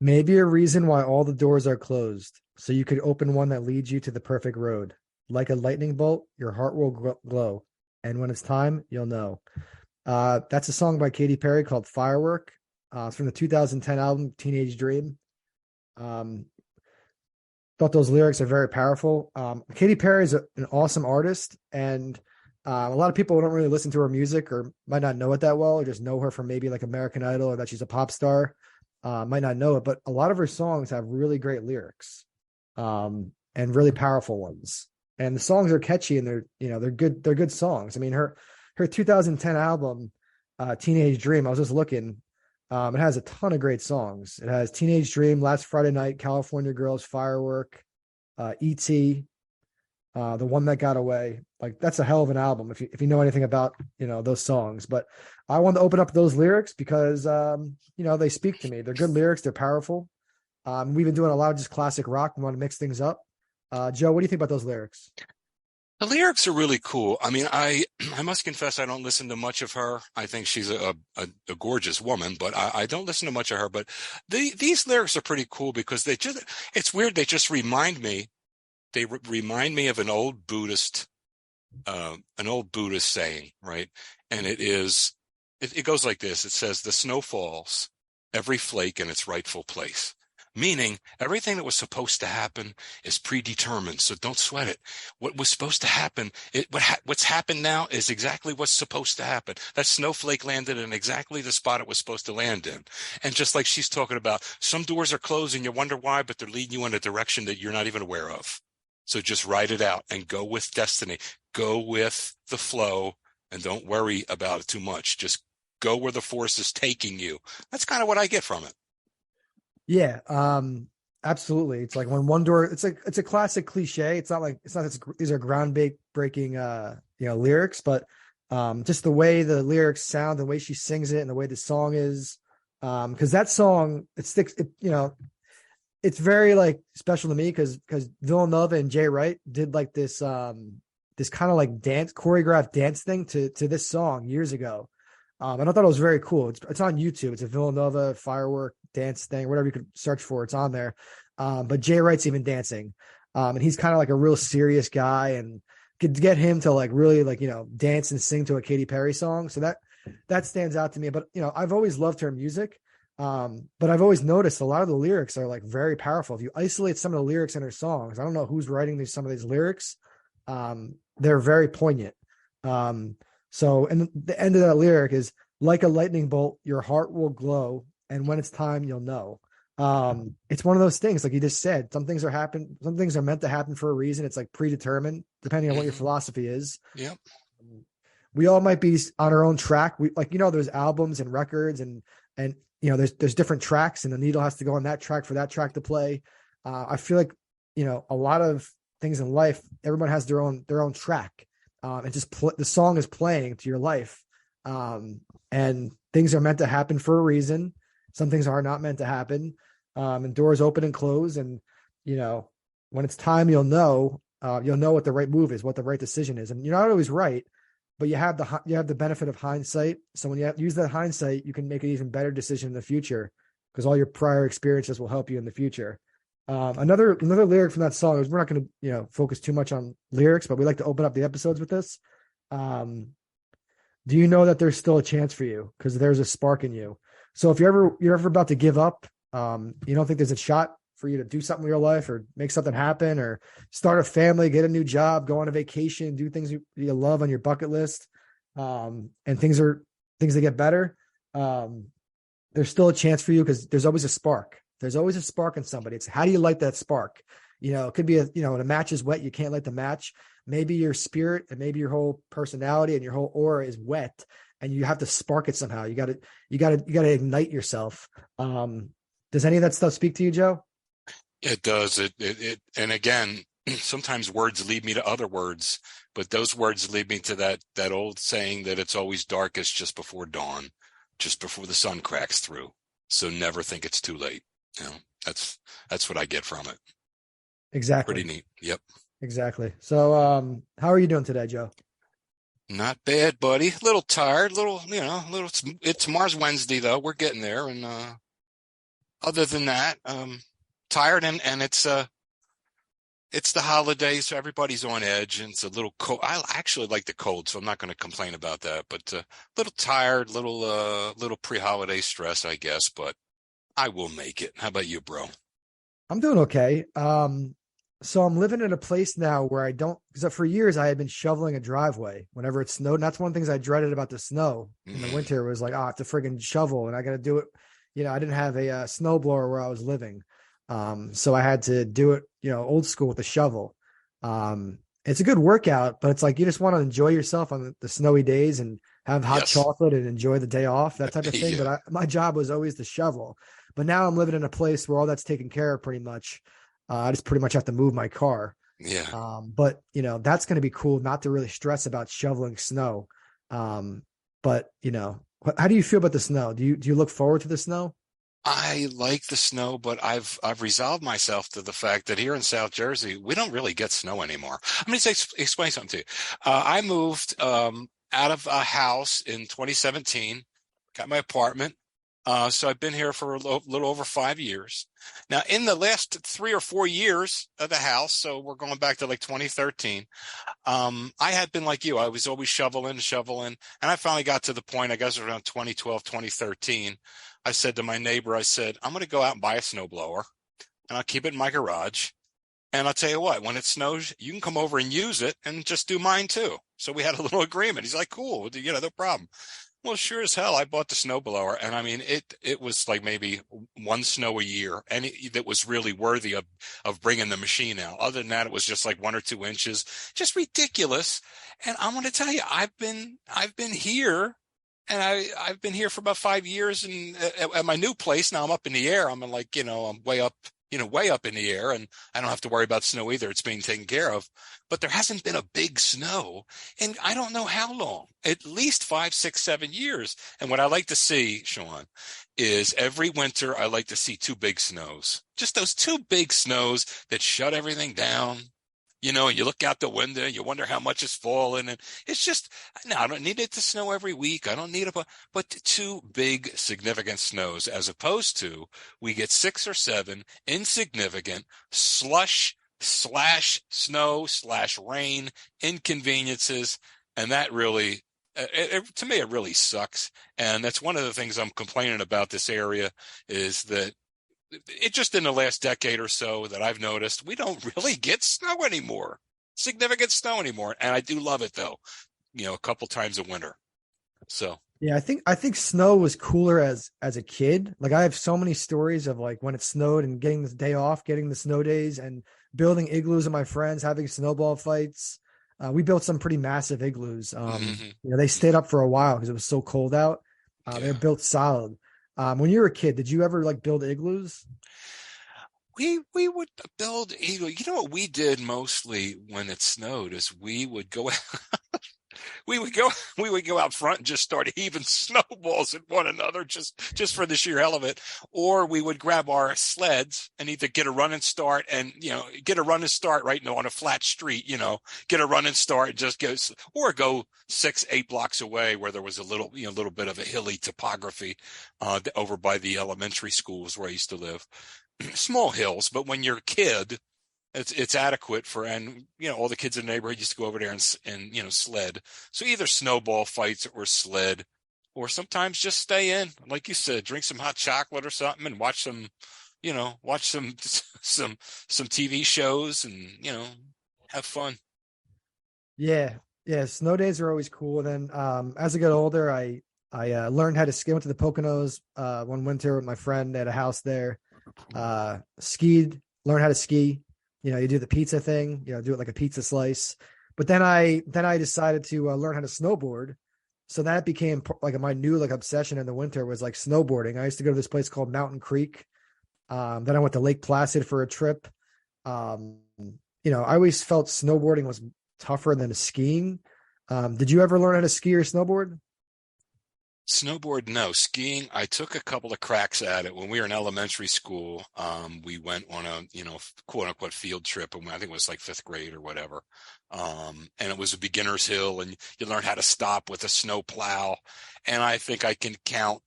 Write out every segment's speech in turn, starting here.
Maybe a reason why all the doors are closed, so you could open one that leads you to the perfect road. Like a lightning bolt, your heart will glow, and when it's time, you'll know. That's a song by Katy Perry called "Firework." It's from the 2010 album "Teenage Dream." Um, Thought those lyrics are very powerful. Katy Perry is an awesome artist, and a lot of people don't really listen to her music or might not know it that well, or just know her from maybe like American Idol or that she's a pop star. Might not know it, but a lot of her songs have really great lyrics, and really powerful ones. And the songs are catchy and they're good. They're good songs. I mean, her 2010 album, Teenage Dream. I was just looking. It has a ton of great songs. It has Teenage Dream, Last Friday Night, California Girls, Firework, E.T., The One That Got Away. Like that's a hell of an album if you know anything about those songs. But I wanted to open up those lyrics because they speak to me. They're good lyrics. They're powerful. We've been doing a lot of just classic rock. We want to mix things up. Joe, what do you think about those lyrics? The lyrics are really cool. I mean, I must confess I don't listen to much of her. I think she's a gorgeous woman, but I don't listen to much of her. But these lyrics are pretty cool because it's weird. They just remind me. They remind me of an old Buddhist saying, right? And it goes like this. It says, "The snow falls, every flake in its rightful place." Meaning everything that was supposed to happen is predetermined, so don't sweat it. What was supposed to happen, what's happened now is exactly what's supposed to happen. That snowflake landed in exactly the spot it was supposed to land in. And just like she's talking about, some doors are closed and you wonder why, but they're leading you in a direction that you're not even aware of. So just ride it out and go with destiny. Go with the flow and don't worry about it too much. Just go where the force is taking you. That's kind of what I get from it. Yeah, absolutely. It's like when one door. It's a classic cliche. It's not these are breaking lyrics, but just the way the lyrics sound, the way she sings it, and the way the song is. Because that song it sticks. It's very like special to me because Villanova and Jay Wright did like this kind of like choreographed dance thing to this song years ago. And I thought it was very cool. It's on YouTube. It's a Villanova firework dance thing, whatever you could search for. It's on there. But Jay Wright's even dancing. And he's kind of like a real serious guy, and could get him to like really like, dance and sing to a Katy Perry song. So that stands out to me. But, I've always loved her music. But I've always noticed a lot of the lyrics are like very powerful. If you isolate some of the lyrics in her songs, I don't know who's writing some of these lyrics. They're very poignant. So, and the end of that lyric is like a lightning bolt, your heart will glow. And when it's time, you'll know. It's one of those things, like you just said, some things are meant to happen for a reason. It's like predetermined, depending on what your philosophy is. Yep. We all might be on our own track. There's albums and records and there's different tracks, and the needle has to go on that track for that track to play. I feel like, a lot of things in life, everyone has their own track. And just the song is playing to your life. And things are meant to happen for a reason. Some things are not meant to happen. And doors open and close. And, when it's time, you'll know what the right move is, what the right decision is. And you're not always right, but you have the benefit of hindsight. So when you use that hindsight, you can make an even better decision in the future because all your prior experiences will help you in the future. Another lyric from that song is, we're not going to, focus too much on lyrics, but we like to open up the episodes with this. Do you know that there's still a chance for you? Because there's a spark in you. So if you're ever about to give up, you don't think there's a shot for you to do something in your life or make something happen or start a family, get a new job, go on a vacation, do things you love on your bucket list. And things that get better. There's still a chance for you because there's always a spark. There's always a spark in somebody. It's how do you light that spark? It could be when a match is wet, you can't light the match. Maybe your spirit and maybe your whole personality and your whole aura is wet, and you have to spark it somehow. You got to ignite yourself. Does any of that stuff speak to you, Joe? It does. And again, sometimes words lead me to other words, but those words lead me to that old saying that it's always darkest just before dawn, just before the sun cracks through. So never think it's too late. That's what I get from it. Exactly. Pretty neat. Yep. Exactly. So, how are you doing today, Joe? Not bad, buddy. A little tired, it's tomorrow's Wednesday though. We're getting there, and other than that, tired, and it's the holidays, so everybody's on edge, and it's a little cold. I actually like the cold, so I'm not going to complain about that. But a little tired, little pre-holiday stress, I guess. But I will make it. How about you, bro? I'm doing okay. So I'm living in a place now where I don't, because for years I had been shoveling a driveway whenever it snowed. And that's one of the things I dreaded about the snow in the Mm, winter was like, oh, I have to friggin' shovel and I got to do it. I didn't have a snow blower where I was living. So I had to do it, old school with a shovel. It's a good workout, but it's like you just want to enjoy yourself on the snowy days and have hot yes. chocolate and enjoy the day off, that type of thing. Yeah. But my job was always to shovel. But now I'm living in a place where all that's taken care of pretty much. I just pretty much have to move my car. Yeah. But that's going to be cool not to really stress about shoveling snow. But how do you feel about the snow? Do you look forward to the snow? I like the snow, but I've resolved myself to the fact that here in South Jersey, we don't really get snow anymore. I'm going to explain something to you. I moved out of a house in 2017, got my apartment. So I've been here for a little over 5 years. Now, in the last 3 or 4 years of the house, so we're going back to like 2013, I had been like you. I was always shoveling. And I finally got to the point, I guess around 2012, 2013. I said to my neighbor, I said, I'm going to go out and buy a snowblower and I'll keep it in my garage. And I'll tell you what, when it snows, you can come over and use it and just do mine too. So we had a little agreement. He's like, cool, no problem. Well, sure as hell, I bought the snowblower, and I mean, it was like maybe one snow a year, and that was really worthy of bringing the machine out. Other than that, it was just like 1 or 2 inches, just ridiculous. And I'm going to tell you, I've been here, and I've been here for about 5 years, and at my new place now, I'm up in the air. I'm like, I'm way up in the air, and I don't have to worry about snow either. It's being taken care of. But there hasn't been a big snow in I don't know how long, at least 5, 6, 7 years. And what I like to see, Sean, is every winter I like to see two big snows. Just those two big snows that shut everything down. You look out the window, you wonder how much is falling, and it's just, no, I don't need it to snow every week. I don't need it, but two big significant snows, as opposed to we get 6 or 7 insignificant slush slash snow slash rain inconveniences, and that really, to me, it really sucks. And that's one of the things I'm complaining about this area is that it just in the last decade or so that I've noticed we don't really get snow anymore, significant snow anymore. And I do love it though, a couple times a winter. So Yeah, I think snow was cooler as a kid. Like I have so many stories of like when it snowed and getting the day off, getting the snow days, and building igloos with my friends, having snowball fights. We built some pretty massive igloos. They stayed up for a while because it was so cold out. They're yeah, built solid. When you were a kid, did you ever like build igloos? we would build igloo. You know what we did mostly when it snowed is we would go we would go out front and just start heaving snowballs at one another just for the sheer hell of it, or we would grab our sleds and either get a running start and get a running start right now on a flat street, get a running start and just go, or go 6, 8 blocks away where there was a little bit of a hilly topography over by the elementary schools where I used to live. Small hills, but when you're a kid, it's adequate for, and all the kids in the neighborhood used to go over there and sled. So either snowball fights or sled, or sometimes just stay in, like you said, drink some hot chocolate or something and watch some some TV shows and have fun. Yeah, yeah. Snow days are always cool. And then as I got older, I learned how to ski. Went to the Poconos one winter with my friend. They had a house there. Skied, learned how to ski. You do the pizza thing. Do it like a pizza slice. But then I decided to learn how to snowboard. So that became like my new like obsession in the winter was like snowboarding. I used to go to this place called Mountain Creek. Then I went to Lake Placid for a trip. I always felt snowboarding was tougher than skiing. Did you ever learn how to ski or snowboard? Snowboard, no. Skiing, I took a couple of cracks at it when we were in elementary school. We went on a, quote unquote field trip, and I think it was like fifth grade or whatever. And it was a beginner's hill, and you learn how to stop with a snow plow. And I think I can count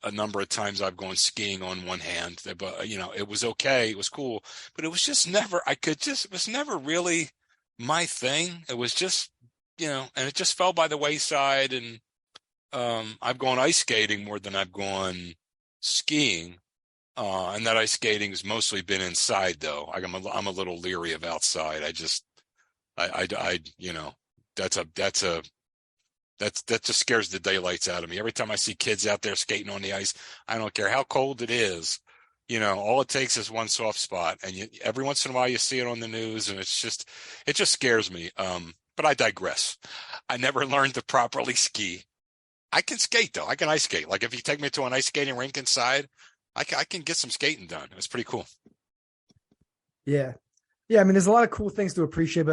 a number of times I've gone skiing on one hand, but it was okay. It was cool, but it was just never, it was never really my thing. It was just, and it just fell by the wayside. And I've gone ice skating more than I've gone skiing. And that ice skating has mostly been inside though. I'm a little leery of outside. That just scares the daylights out of me. Every time I see kids out there skating on the ice, I don't care how cold it is. All it takes is one soft spot, and every once in a while you see it on the news, and it just scares me. But I digress. I never learned to properly ski. I can skate though. I can ice skate. Like if you take me to an ice skating rink inside, I can get some skating done. It's pretty cool. Yeah. Yeah. I mean, there's a lot of cool things to appreciate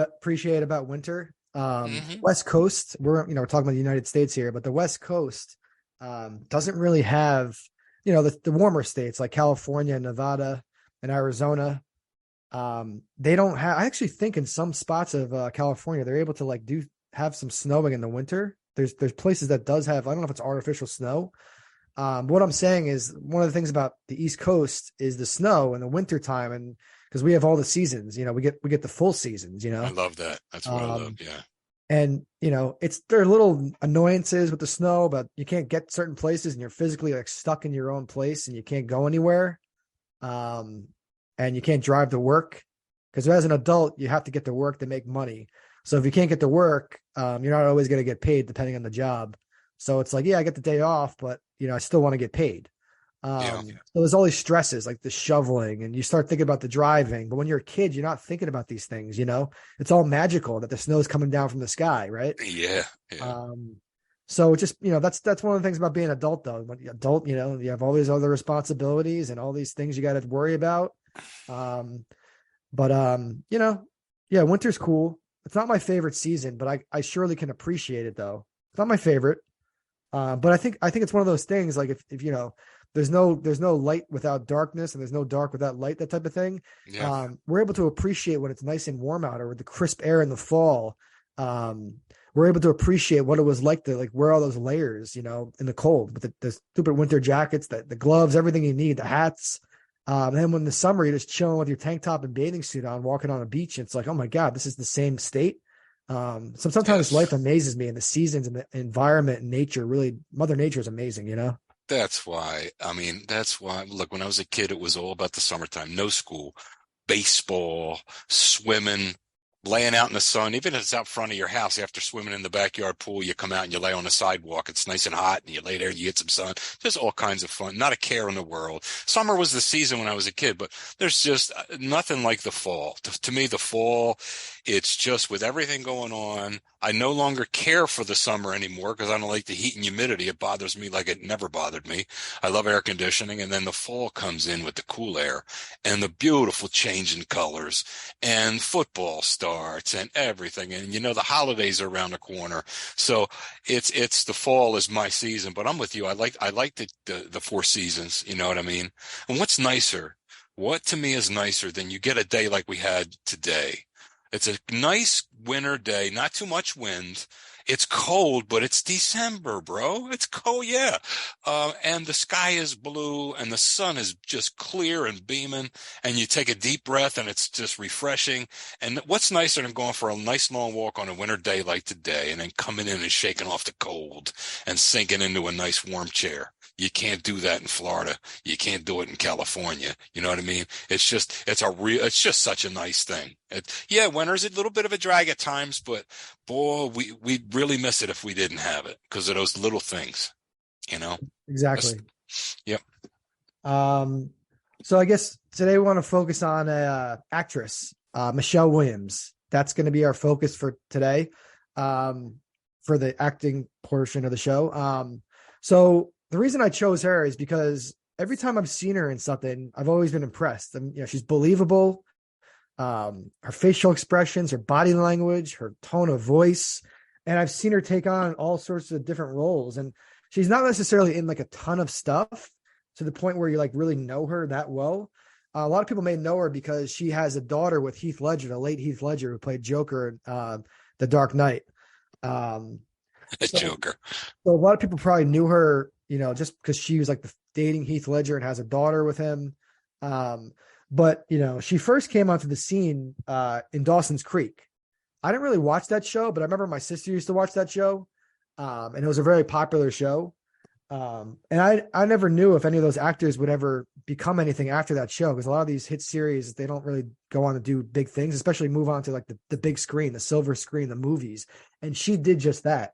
about winter. West Coast, we're talking about the United States here, but the West Coast doesn't really have, the warmer states like California, Nevada, and Arizona. They don't have, I actually think in some spots of California, they're able to have some snowing in the winter. There's places that does have, I don't know if it's artificial snow. What I'm saying is one of the things about the East Coast is the snow in the winter time, and because we have all the seasons, we get the full seasons, I love that. That's what I love. Yeah. And there are little annoyances with the snow, but you can't get certain places and you're physically stuck in your own place and you can't go anywhere. And you can't drive to work because as an adult, you have to get to work to make money. So if you can't get to work, you're not always going to get paid depending on the job. So it's like, yeah, I get the day off, but I still want to get paid. So there's all these stresses like the shoveling and you start thinking about the driving. But when you're a kid, you're not thinking about these things, it's all magical that the snow's coming down from the sky. Right. Yeah. So just, that's one of the things about being an adult though. When you're adult, you have all these other responsibilities and all these things you got to worry about. Yeah, winter's cool. It's not my favorite season, but I surely can appreciate it though. It's not my favorite. But I think it's one of those things like if there's no light without darkness and there's no dark without light, that type of thing. Yeah. We're able to appreciate when it's nice and warm out or with the crisp air in the fall. We're able to appreciate what it was like to wear all those layers, in the cold with the stupid winter jackets, the gloves, everything you need, the hats. And then when in the summer, you're just chilling with your tank top and bathing suit on, walking on a beach. And it's like, oh my God, this is the same state. Sometimes life amazes me and the seasons and the environment and nature, really, Mother Nature is amazing, That's why, look, when I was a kid, it was all about the summertime, no school, baseball, swimming, laying out in the sun. Even if it's out front of your house after swimming in the backyard pool, you come out and you lay on the sidewalk. It's nice and hot and you lay there, you get some sun. Just all kinds of fun. Not a care in the world. Summer was the season when I was a kid, but there's just nothing like the fall. To me, the fall, it's just with everything going on. I no longer care for the summer anymore because I don't like the heat and humidity. It bothers me like it never bothered me. I love air conditioning. And then the fall comes in with the cool air and the beautiful change in colors and football starts and everything. And the holidays are around the corner. So it's the fall is my season, but I'm with you. I like the four seasons. You know what I mean? And what's nicer? What to me is nicer than you get a day like we had today? It's a nice winter day, not too much wind. It's cold, but it's December, bro. It's cold, yeah. And the sky is blue and the sun is just clear and beaming and you take a deep breath and it's just refreshing. And what's nicer than going for a nice long walk on a winter day like today and then coming in and shaking off the cold and sinking into a nice warm chair? You can't do that in Florida. You can't do it in California. You know what I mean? It's just such a nice thing. Winter's a little bit of a drag at times, but boy, we'd really miss it if we didn't have it because of those little things, Exactly. Yep. So I guess today we want to focus on actress, Michelle Williams. That's going to be our focus for today, for the acting portion of the show. So the reason I chose her is because every time I've seen her in something, I've always been impressed. And she's believable. Her facial expressions, her body language, her tone of voice, and I've seen her take on all sorts of different roles. And she's not necessarily in a ton of stuff to the point where you really know her that well. A lot of people may know her because she has a daughter with Heath Ledger, the late Heath Ledger, who played Joker in The Dark Knight. Joker. So a lot of people probably knew her just because she was like dating Heath Ledger and has a daughter with him. But she first came onto the scene in Dawson's Creek. I didn't really watch that show, but I remember my sister used to watch that show. And it was a very popular show. And I never knew if any of those actors would ever become anything after that show, because a lot of these hit series, they don't really go on to do big things, especially move on to like the big screen, the silver screen, the movies. And she did just that.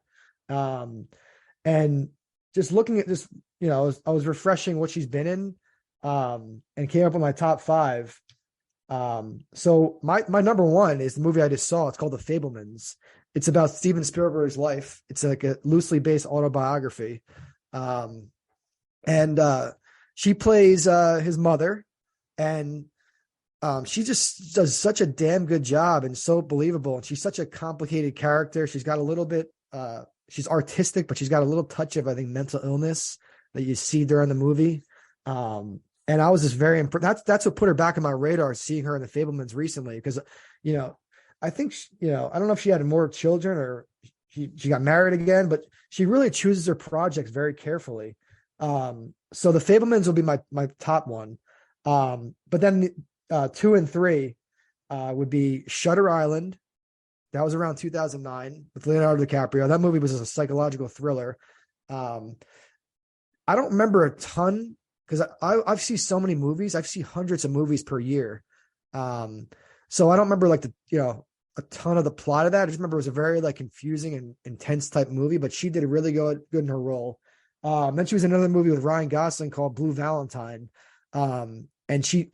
And just looking at this, I was refreshing what she's been in, and came up with my top 5. So my number 1 is the movie I just saw. It's called The Fabelmans. It's about Steven Spielberg's life. It's like a loosely based autobiography. And she plays his mother, and she just does such a damn good job and so believable. And she's such a complicated character. She's got a little bit, she's artistic, but she's got a little touch of, I think, mental illness that you see during the movie. And I was just very impressed. That's what put her back on my radar, seeing her in The Fabelmans recently, because, I think, I don't know if she had more children or she got married again, but she really chooses her projects very carefully. So The Fabelmans will be my top one. But then 2 and 3 would be Shutter Island. That was around 2009 with Leonardo DiCaprio. That movie was a psychological thriller. I don't remember a ton, because I've seen so many movies. I've seen hundreds of movies per year. So I don't remember like a ton of the plot of that. I just remember it was a very like confusing and intense type movie, but she did really good in her role. Then she was in another movie with Ryan Gosling called Blue Valentine. And she,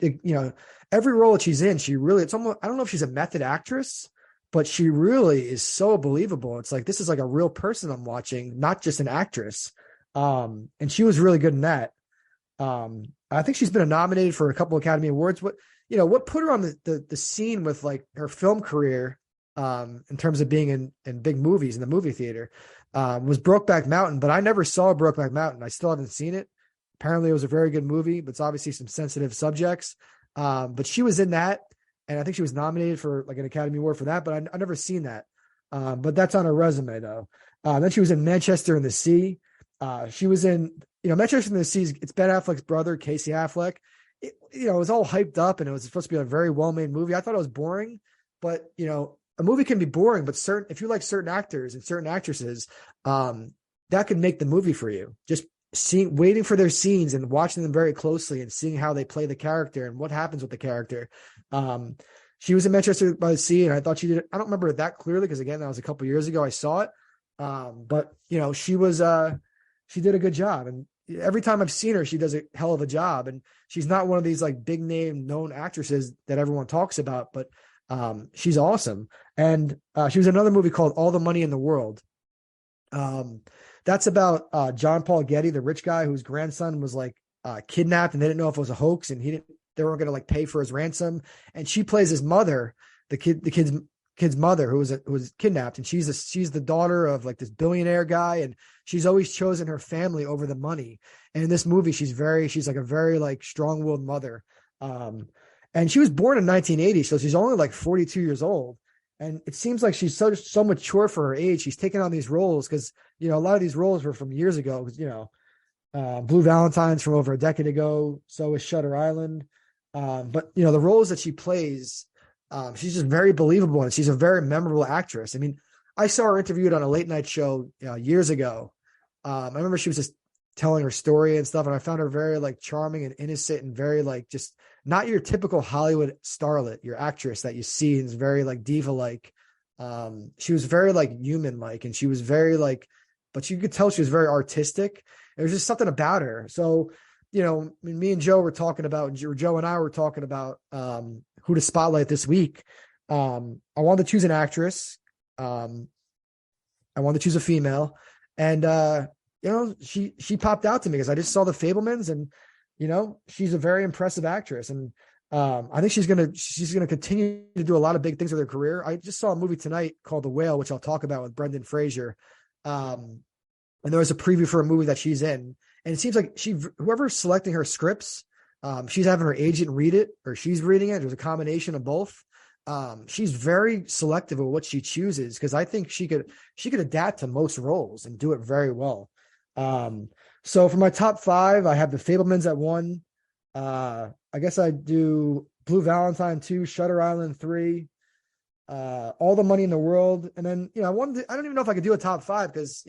every role that she's in, it's almost, I don't know if she's a method actress, but she really is so believable. It's like, this is like a real person I'm watching, not just an actress. And she was really good in that. I think she's been nominated for a couple Academy Awards. What put her on the scene with like her film career, in terms of being in big movies in the movie theater, was Brokeback Mountain, but I never saw Brokeback Mountain. I still haven't seen it. Apparently it was a very good movie, but it's obviously some sensitive subjects. But she was in that, and I think she was nominated for like an Academy Award for that, but I never seen that. But that's on her resume though. Then she was in Manchester in the Sea. She was in, Manchester in the Sea, it's Ben Affleck's brother, Casey Affleck. It was all hyped up, and it was supposed to be a very well-made movie. I thought it was boring, but a movie can be boring, but if you like certain actors and certain actresses, that could make the movie for you. Just waiting for their scenes and watching them very closely and seeing how they play the character and what happens with the character. She was in Manchester by the Sea, and I thought she did. I don't remember it that clearly, because again, that was a couple years ago I saw it. But she did a good job, and every time I've seen her, she does a hell of a job. And she's not one of these like big name known actresses that everyone talks about, but she's awesome. And she was in another movie called All the Money in the World. That's about John Paul Getty, the rich guy whose grandson was like kidnapped, and they didn't know if it was a hoax, and they weren't going to like pay for his ransom. And she plays his mother, the kid's mother, who was kidnapped, and she's the daughter of like this billionaire guy, and she's always chosen her family over the money. And in this movie, she's like a very like strong-willed mother. And she was born in 1980, so she's only like 42 years old. And it seems like she's so mature for her age. She's taking on these roles because, a lot of these roles were from years ago. Blue Valentine's from over a decade ago. So is Shutter Island. But the roles that she plays, she's just very believable, and she's a very memorable actress. I mean, I saw her interviewed on a late night show years ago. I remember she was just telling her story and stuff, and I found her very like charming and innocent, and very like just not your typical Hollywood starlet, your actress that you see is very like diva like. She was very like human like, and she was very like, but you could tell she was very artistic. There was just something about her. So, me and Joe were talking about, Joe and I were talking about who to spotlight this week. I wanted to choose an actress. I wanted to choose a female, and she popped out to me because I just saw The Fabelmans, and she's a very impressive actress, and I think she's gonna continue to do a lot of big things with her career. I just saw a movie tonight called The Whale, which I'll talk about, with Brendan Fraser, and there was a preview for a movie that she's in, and it seems like whoever's selecting her scripts, she's having her agent read it, or she's reading it. There's a combination of both. She's very selective of what she chooses, because I think she could adapt to most roles and do it very well. So for my top five, I have The Fablemans at one. I guess I do Blue Valentine 2, Shutter Island 3, All the Money in the World. And then, I don't even know if I could do a top five because,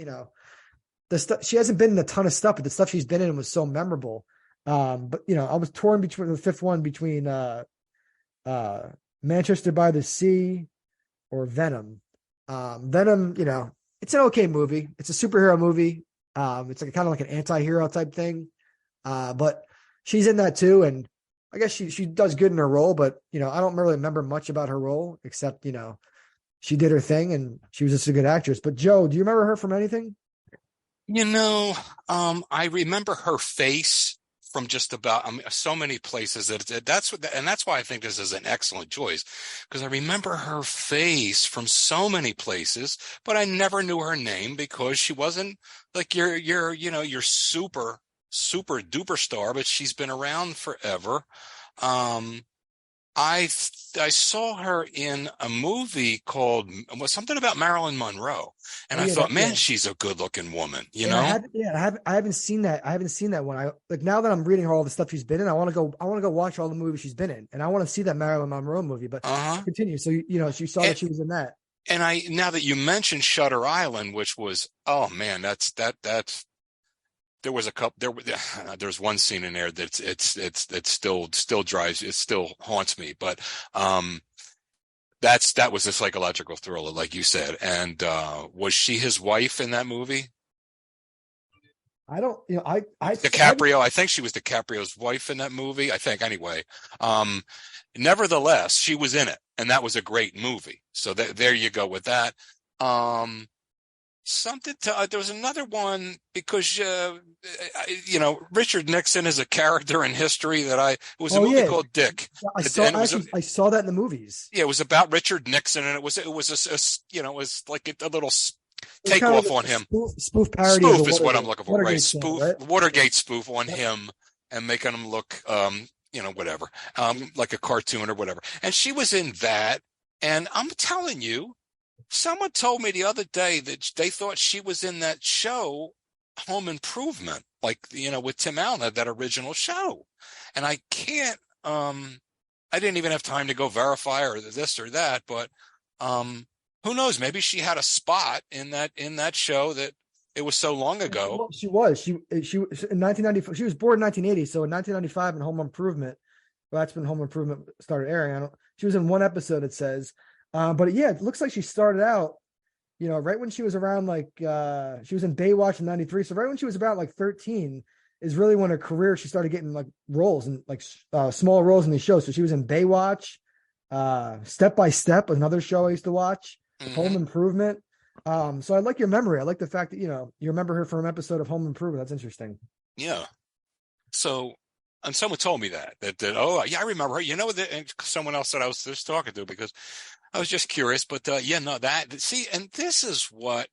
the stuff she hasn't been in a ton of stuff, but the stuff she's been in was so memorable. But I was torn between the fifth one between Manchester by the Sea or Venom. Venom, it's an okay movie. It's a superhero movie. It's like kind of like an anti-hero type thing. But she's in that too, and I guess she does good in her role, but I don't really remember much about her role except, she did her thing and she was just a good actress. But Joe, do you remember her from anything? I remember her face from just about so many places that's why I think this is an excellent choice, because I remember her face from so many places, but I never knew her name because she wasn't like your super duper star, but she's been around forever. Um, I saw her in a movie called something about Marilyn Monroe, and Oh I yeah, thought, man, yeah. she's a good looking woman, you Yeah, know? I haven't seen that. I haven't seen that one. I like now that I'm reading her all the stuff she's been in. I want to go watch all the movies she's been in, and I want to see that Marilyn Monroe movie. But Uh-huh. continue. So she saw And, that she was in that. and now that you mentioned Shutter Island, which was, oh man, that's there was a couple there's one scene in there that's it's still drives it still haunts me, but um that was a psychological thriller, like you said. And was she his wife in that movie? I don't, DiCaprio, I think she was DiCaprio's wife in that movie. I think anyway. Um, Nevertheless, she was in it, and that was a great movie. So there you go with that. Um, there was another one because Richard Nixon is a character in history it was a oh movie yeah, called Dick, and I saw that in the movies. it was about Richard Nixon, and it was it was like a little It was kind of takeoff like on a him. spoof parody of the Spoof is what I'm looking for, right? Watergate scandal, Spoof, right? Watergate spoof on Yep. him and making him look, whatever, like a cartoon or whatever. And she was in that. And I'm telling you, someone told me the other day that they thought she was in that show, Home Improvement, like, with Tim Allen, that original show. And I can't, I didn't even have time to go verify or this or that, but, who knows? Maybe she had a spot in that show that it was so long ago. She was in 1995. She was born in 1980. So in 1995 in Home Improvement, well, that's when Home Improvement started airing. She was in one episode, it says. But yeah, it looks like she started out, right when she was around she was in Baywatch in 93. So right when she was about like 13 is really when her career, she started getting like roles and like small roles in these shows. So she was in Baywatch, Step by Step, another show I used to watch, Home Improvement. So I like your memory. I like the fact that, you remember her from an episode of Home Improvement. That's interesting. Yeah. So, and someone told me that oh yeah, I remember her. And someone else that I was just talking to because I was just curious. But and this is what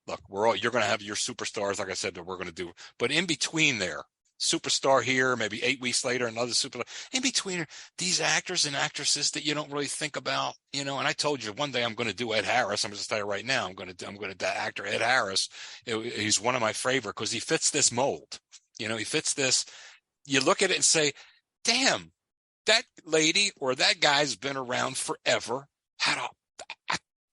look. You're going to have your superstars, like I said, that we're going to do. But in between there, superstar here, maybe 8 weeks later, another superstar. In between these actors and actresses that you don't really think about, And I told you one day I'm going to do Ed Harris. I'm going to tell you right now, I'm going to actor Ed Harris. He's one of my favorite because he fits this mold. He fits this. You look at it and say, damn, that lady or that guy's been around forever, had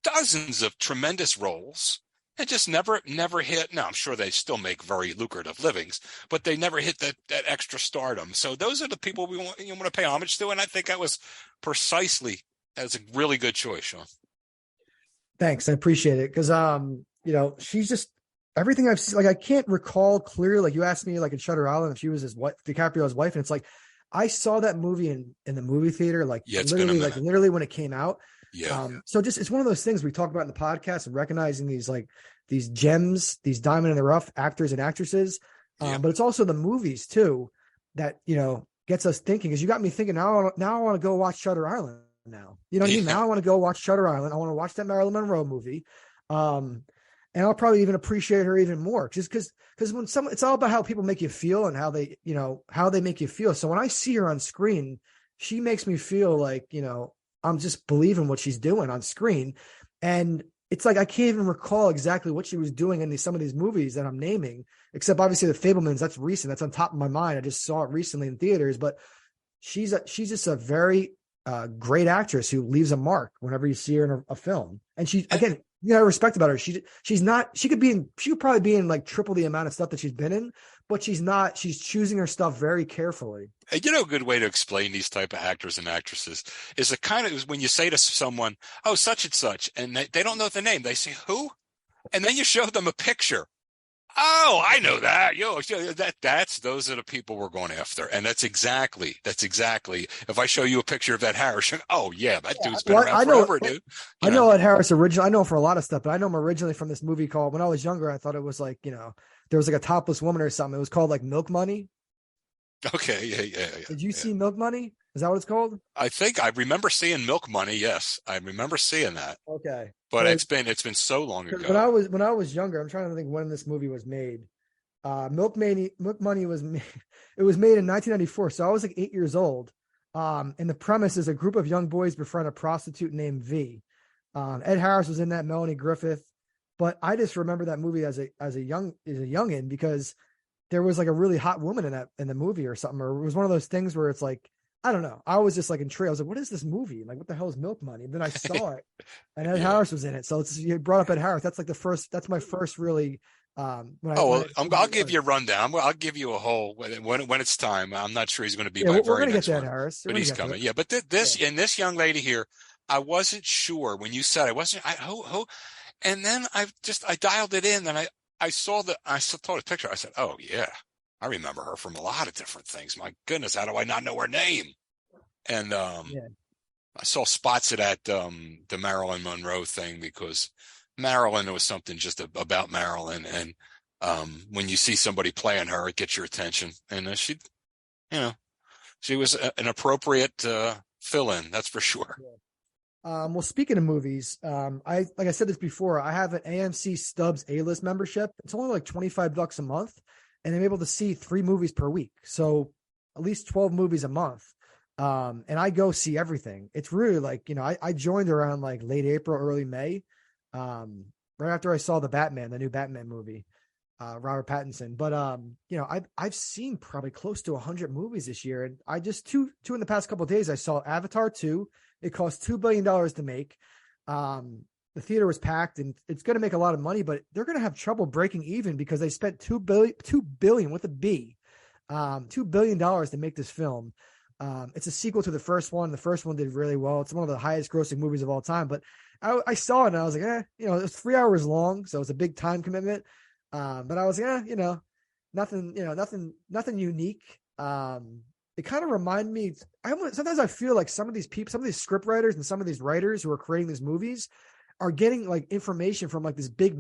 dozens of tremendous roles, and just never hit. Now, I'm sure they still make very lucrative livings, but they never hit that extra stardom. So those are the people we want to pay homage to, and I think that was precisely as a really good choice, Sean. Thanks. I appreciate it. Cause, she's just everything I've seen. Like, I can't recall clearly. Like you asked me, like in Shutter Island, if she was his wife, DiCaprio's wife. And it's like, I saw that movie in the movie theater, literally when it came out. Yeah. So just, it's one of those things we talk about in the podcast and recognizing these gems, these diamond in the rough actors and actresses. But it's also the movies too, that, gets us thinking, cause you got me thinking now I want to go watch Shutter Island now. You know what I mean? Now I want to go watch Shutter Island. I want to watch that Marilyn Monroe movie. And I'll probably even appreciate her even more just because when it's all about how people make you feel and how they, how they make you feel. So when I see her on screen, she makes me feel like, I'm just believing what she's doing on screen. And it's like I can't even recall exactly what she was doing in some of these movies that I'm naming, except obviously The Fabelmans. That's recent. That's on top of my mind. I just saw it recently in theaters, but she's just a very great actress who leaves a mark whenever you see her in a film. And she, again, you know, respect about her. She's not, she could probably be in like triple the amount of stuff that she's been in, but she's choosing her stuff very carefully. You know, a good way to explain these type of actors and actresses is when you say to someone, oh, such and such, and they don't know the name. They say, who? And then you show them a picture. Oh, I know that. Those are the people we're going after. And that's exactly. If I show you a picture of Ed Harris, oh yeah, that dude's been around forever, dude. I know Ed Harris originally. I know him for a lot of stuff, but I know him originally from this movie called, when I was younger, I thought it was like, you know, there was like a topless woman or something. It was called like Milk Money. Okay, yeah. Did you see Milk Money? Is that what it's called? I think I remember seeing Milk Money. Yes, I remember seeing that. Okay, but it's been so long ago. When I was younger, I'm trying to think when this movie was made. Milk Money was made, it was made in 1994, so I was like 8 years old. And the premise is a group of young boys befriend a prostitute named V. Ed Harris was in that, Melanie Griffith, but I just remember that movie as a youngin because there was like a really hot woman in the movie or something, or it was one of those things where it's like, I don't know. I was just like intrigued. I was like, what is this movie? Like, what the hell is Milk Money? And then I saw it and Ed Harris was in it. So you brought up Ed Harris. That's like that's my first really, I'll give you a rundown. I'll give you a whole when it's time. I'm not sure he's going to be my very next one, Harris. But he's coming. Yeah, but this young lady here, I wasn't sure when you said and then I dialed it in and I saw the picture. I said, oh yeah, I remember her from a lot of different things. My goodness, how do I not know her name? And I saw spots of that the Marilyn Monroe thing because Marilyn was something just about Marilyn, and when you see somebody playing her, it gets your attention. And she was an appropriate fill-in, that's for sure. Yeah. Well, speaking of movies, like I said this before, I have an AMC Stubs A-List membership. It's only like $25 a month, and I'm able to see 3 movies per week, so at least 12 movies a month. And I go see everything. It's really like, you know, I joined around like late April, early May. Right after I saw the new Batman movie, Robert Pattinson. But you know, I've seen probably close to 100 movies this year, and I just two in the past couple of days. I saw Avatar 2. It cost $2 billion to make. The theater was packed, and it's going to make a lot of money, but they're going to have trouble breaking even because they spent $2 billion with a B, $2 billion to make this film. It's a sequel to the first one. The first one did really well. It's one of the highest grossing movies of all time, but I saw it and I was like, you know, it's 3 hours long, so it's a big time commitment. But I was like, you know, nothing unique. It kind of reminded me. Sometimes I feel like some of these script writers and some of these writers who are creating these movies are getting like information from like this big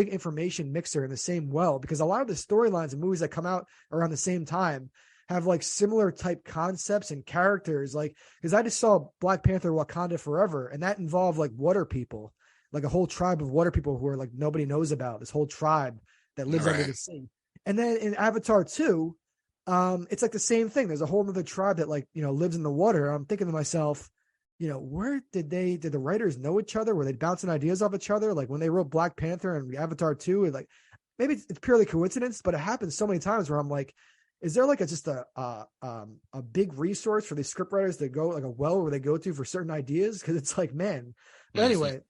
information mixer in the same well, because a lot of the storylines and movies that come out around the same time have like similar type concepts and characters. Like, because I just saw Black Panther Wakanda Forever, and that involved like water people, like a whole tribe of water people who are like nobody knows about, this whole tribe that lives under the sea. And then in Avatar 2, it's like the same thing. There's a whole other tribe that like, you know, lives in the water. I'm thinking to myself, you know, where did the writers know each other? Were they bouncing ideas off each other? Like when they wrote Black Panther and Avatar 2, like maybe it's purely coincidence, but it happens so many times where I'm like, is there like just a big resource for these scriptwriters to go, like a well where they go to for certain ideas? Because it's like, man. But anyway,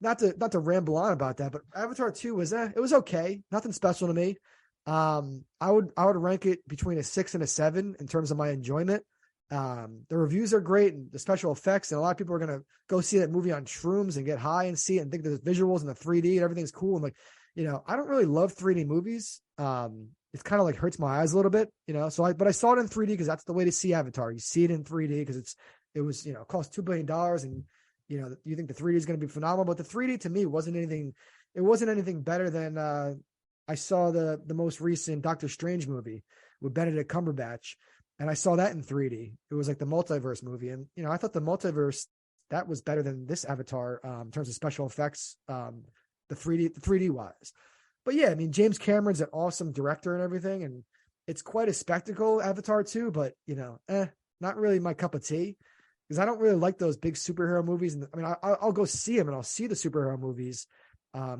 not to ramble on about that, but Avatar 2 was it was okay, nothing special to me. I would rank it between a 6 and a 7 in terms of my enjoyment. The reviews are great and the special effects, and a lot of people are gonna go see that movie on shrooms and get high and see it and think that the visuals and the 3D and everything's cool. And like, you know, I don't really love 3D movies. It's kind of like hurts my eyes a little bit, you know. But I saw it in 3D because that's the way to see Avatar. You see it in 3D because it was, you know, cost $2 billion, and you know, you think the 3D is going to be phenomenal, but the 3D to me wasn't anything better than I saw the most recent Doctor Strange movie with Benedict Cumberbatch, and I saw that in 3D. It was like the multiverse movie, and you know, I thought the multiverse that was better than this Avatar in terms of special effects, the 3D wise. But yeah, I mean, James Cameron's an awesome director and everything, and it's quite a spectacle, Avatar 2, but you know, not really my cup of tea. because I don't really like those big superhero movies. And I mean, I'll go see them and I'll see the superhero movies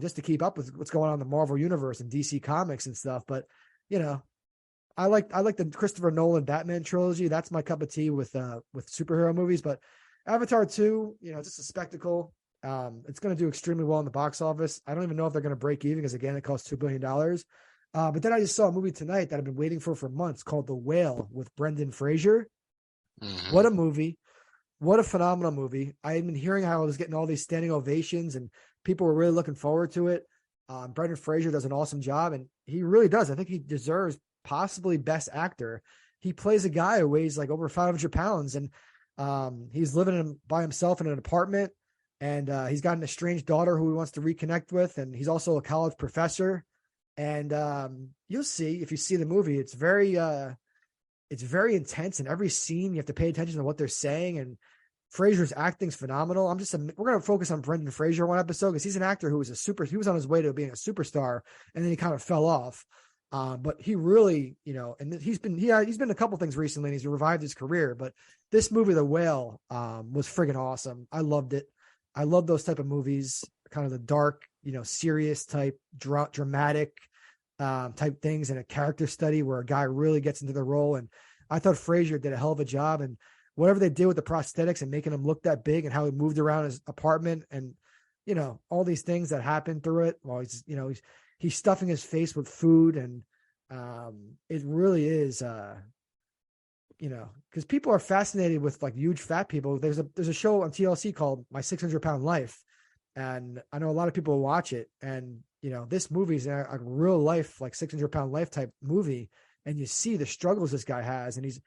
just to keep up with what's going on in the Marvel universe and DC Comics and stuff. But I like the Christopher Nolan Batman trilogy. That's my cup of tea with superhero movies. But Avatar 2, it's just a spectacle. It's going to do extremely well in the box office. I don't even know if they're going to break even because, again, it costs $2 billion. But then I just saw a movie tonight that I've been waiting for months called The Whale with Brendan Fraser. Mm-hmm. What a movie. What a phenomenal movie. I had been hearing how it was getting all these standing ovations and people were really looking forward to it. Brendan Fraser does an awesome job, and he really does. I think he deserves possibly Best Actor. He plays a guy who weighs like over 500 pounds, and he's living by himself in an apartment, and he's got an estranged daughter who he wants to reconnect with, and he's also a college professor. And you'll see, if you see the movie, it's very intense. In every scene, you have to pay attention to what they're saying, and Fraser's acting's phenomenal. We're going to focus on Brendan Fraser one episode because he's an actor who was he was on his way to being a superstar, and then he kind of fell off. But he really, and he's been a couple things recently, and he's revived his career. But this movie, The Whale, was friggin' awesome. I loved it. I love those type of movies, kind of the dark, serious type, dramatic type things, and a character study where a guy really gets into the role. And I thought Fraser did a hell of a job, and whatever they did with the prosthetics and making him look that big, and how he moved around his apartment, and all these things that happened through it while he's stuffing his face with food. And it really is because people are fascinated with like huge fat people. There's a show on TLC called My 600-Pound Life, and I know a lot of people watch it. And this movie is a real life, like 600-pound life type movie, and you see the struggles this guy has, and he's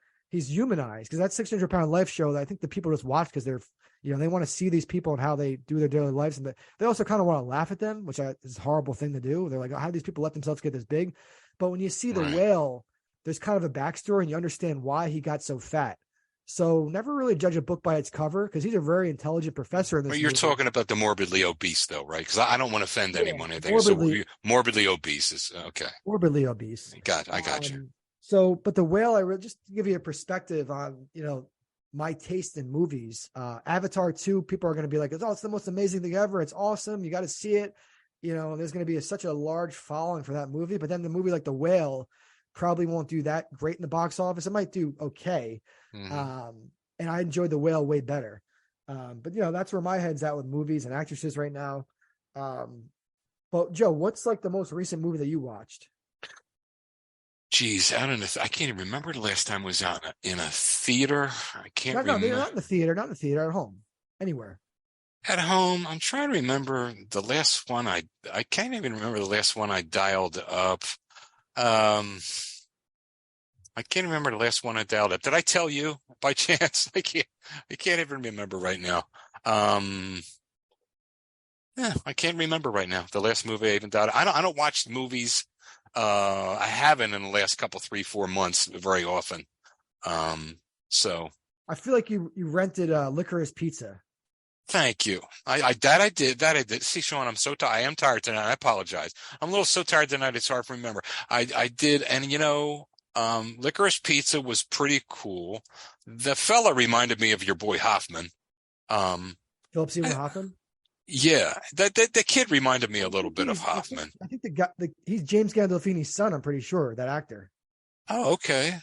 humanized, because that 600-pound life show that I think the people just watch because they're they want to see these people and how they do their daily lives, and they also kind of want to laugh at them, which is a horrible thing to do. They're like, oh, how do these people let themselves get this big? But when you see The Whale, there's kind of a backstory, and you understand why he got so fat. So never really judge a book by its cover, because he's a very intelligent professor in this. But you're talking about the morbidly obese, though, right? Because I don't want to offend anyone. I think morbidly obese is okay. Morbidly obese. I got you. So, but The Whale, just to give you a perspective on, my taste in movies, Avatar 2, people are going to be like, oh, it's the most amazing thing ever. It's awesome. You got to see it. There's going to be such a large following for that movie. But then the movie like The Whale probably won't do that great in the box office. It might do okay. Mm-hmm. And I enjoyed The Whale way better. But that's where my head's at with movies and actresses right now. But Joe, what's like the most recent movie that you watched? Geez, I don't know. I can't even remember the last time I was out in a theater. I can't remember. No, not in the theater. Not in the theater. At home, anywhere. At home, I'm trying to remember the last one. I can't even remember the last one I dialed up. I can't remember the last one I dialed up. Did I tell you by chance? I can't even remember right now. Yeah, I can't remember right now. The last movie I even dialed. I don't watch movies. I haven't in the last couple, 3-4 months very often. So I feel like you rented Licorice Pizza. Thank you. I did. See, Sean, I'm so tired. I am tired tonight. I apologize. I'm a little so tired tonight. It's hard to remember. I did. And Licorice Pizza was pretty cool. The fella reminded me of your boy Hoffman. Philip Seymour Hoffman. Yeah, the kid reminded me a little bit of Hoffman. I think he's James Gandolfini's son. I'm pretty sure, that actor. Oh, okay.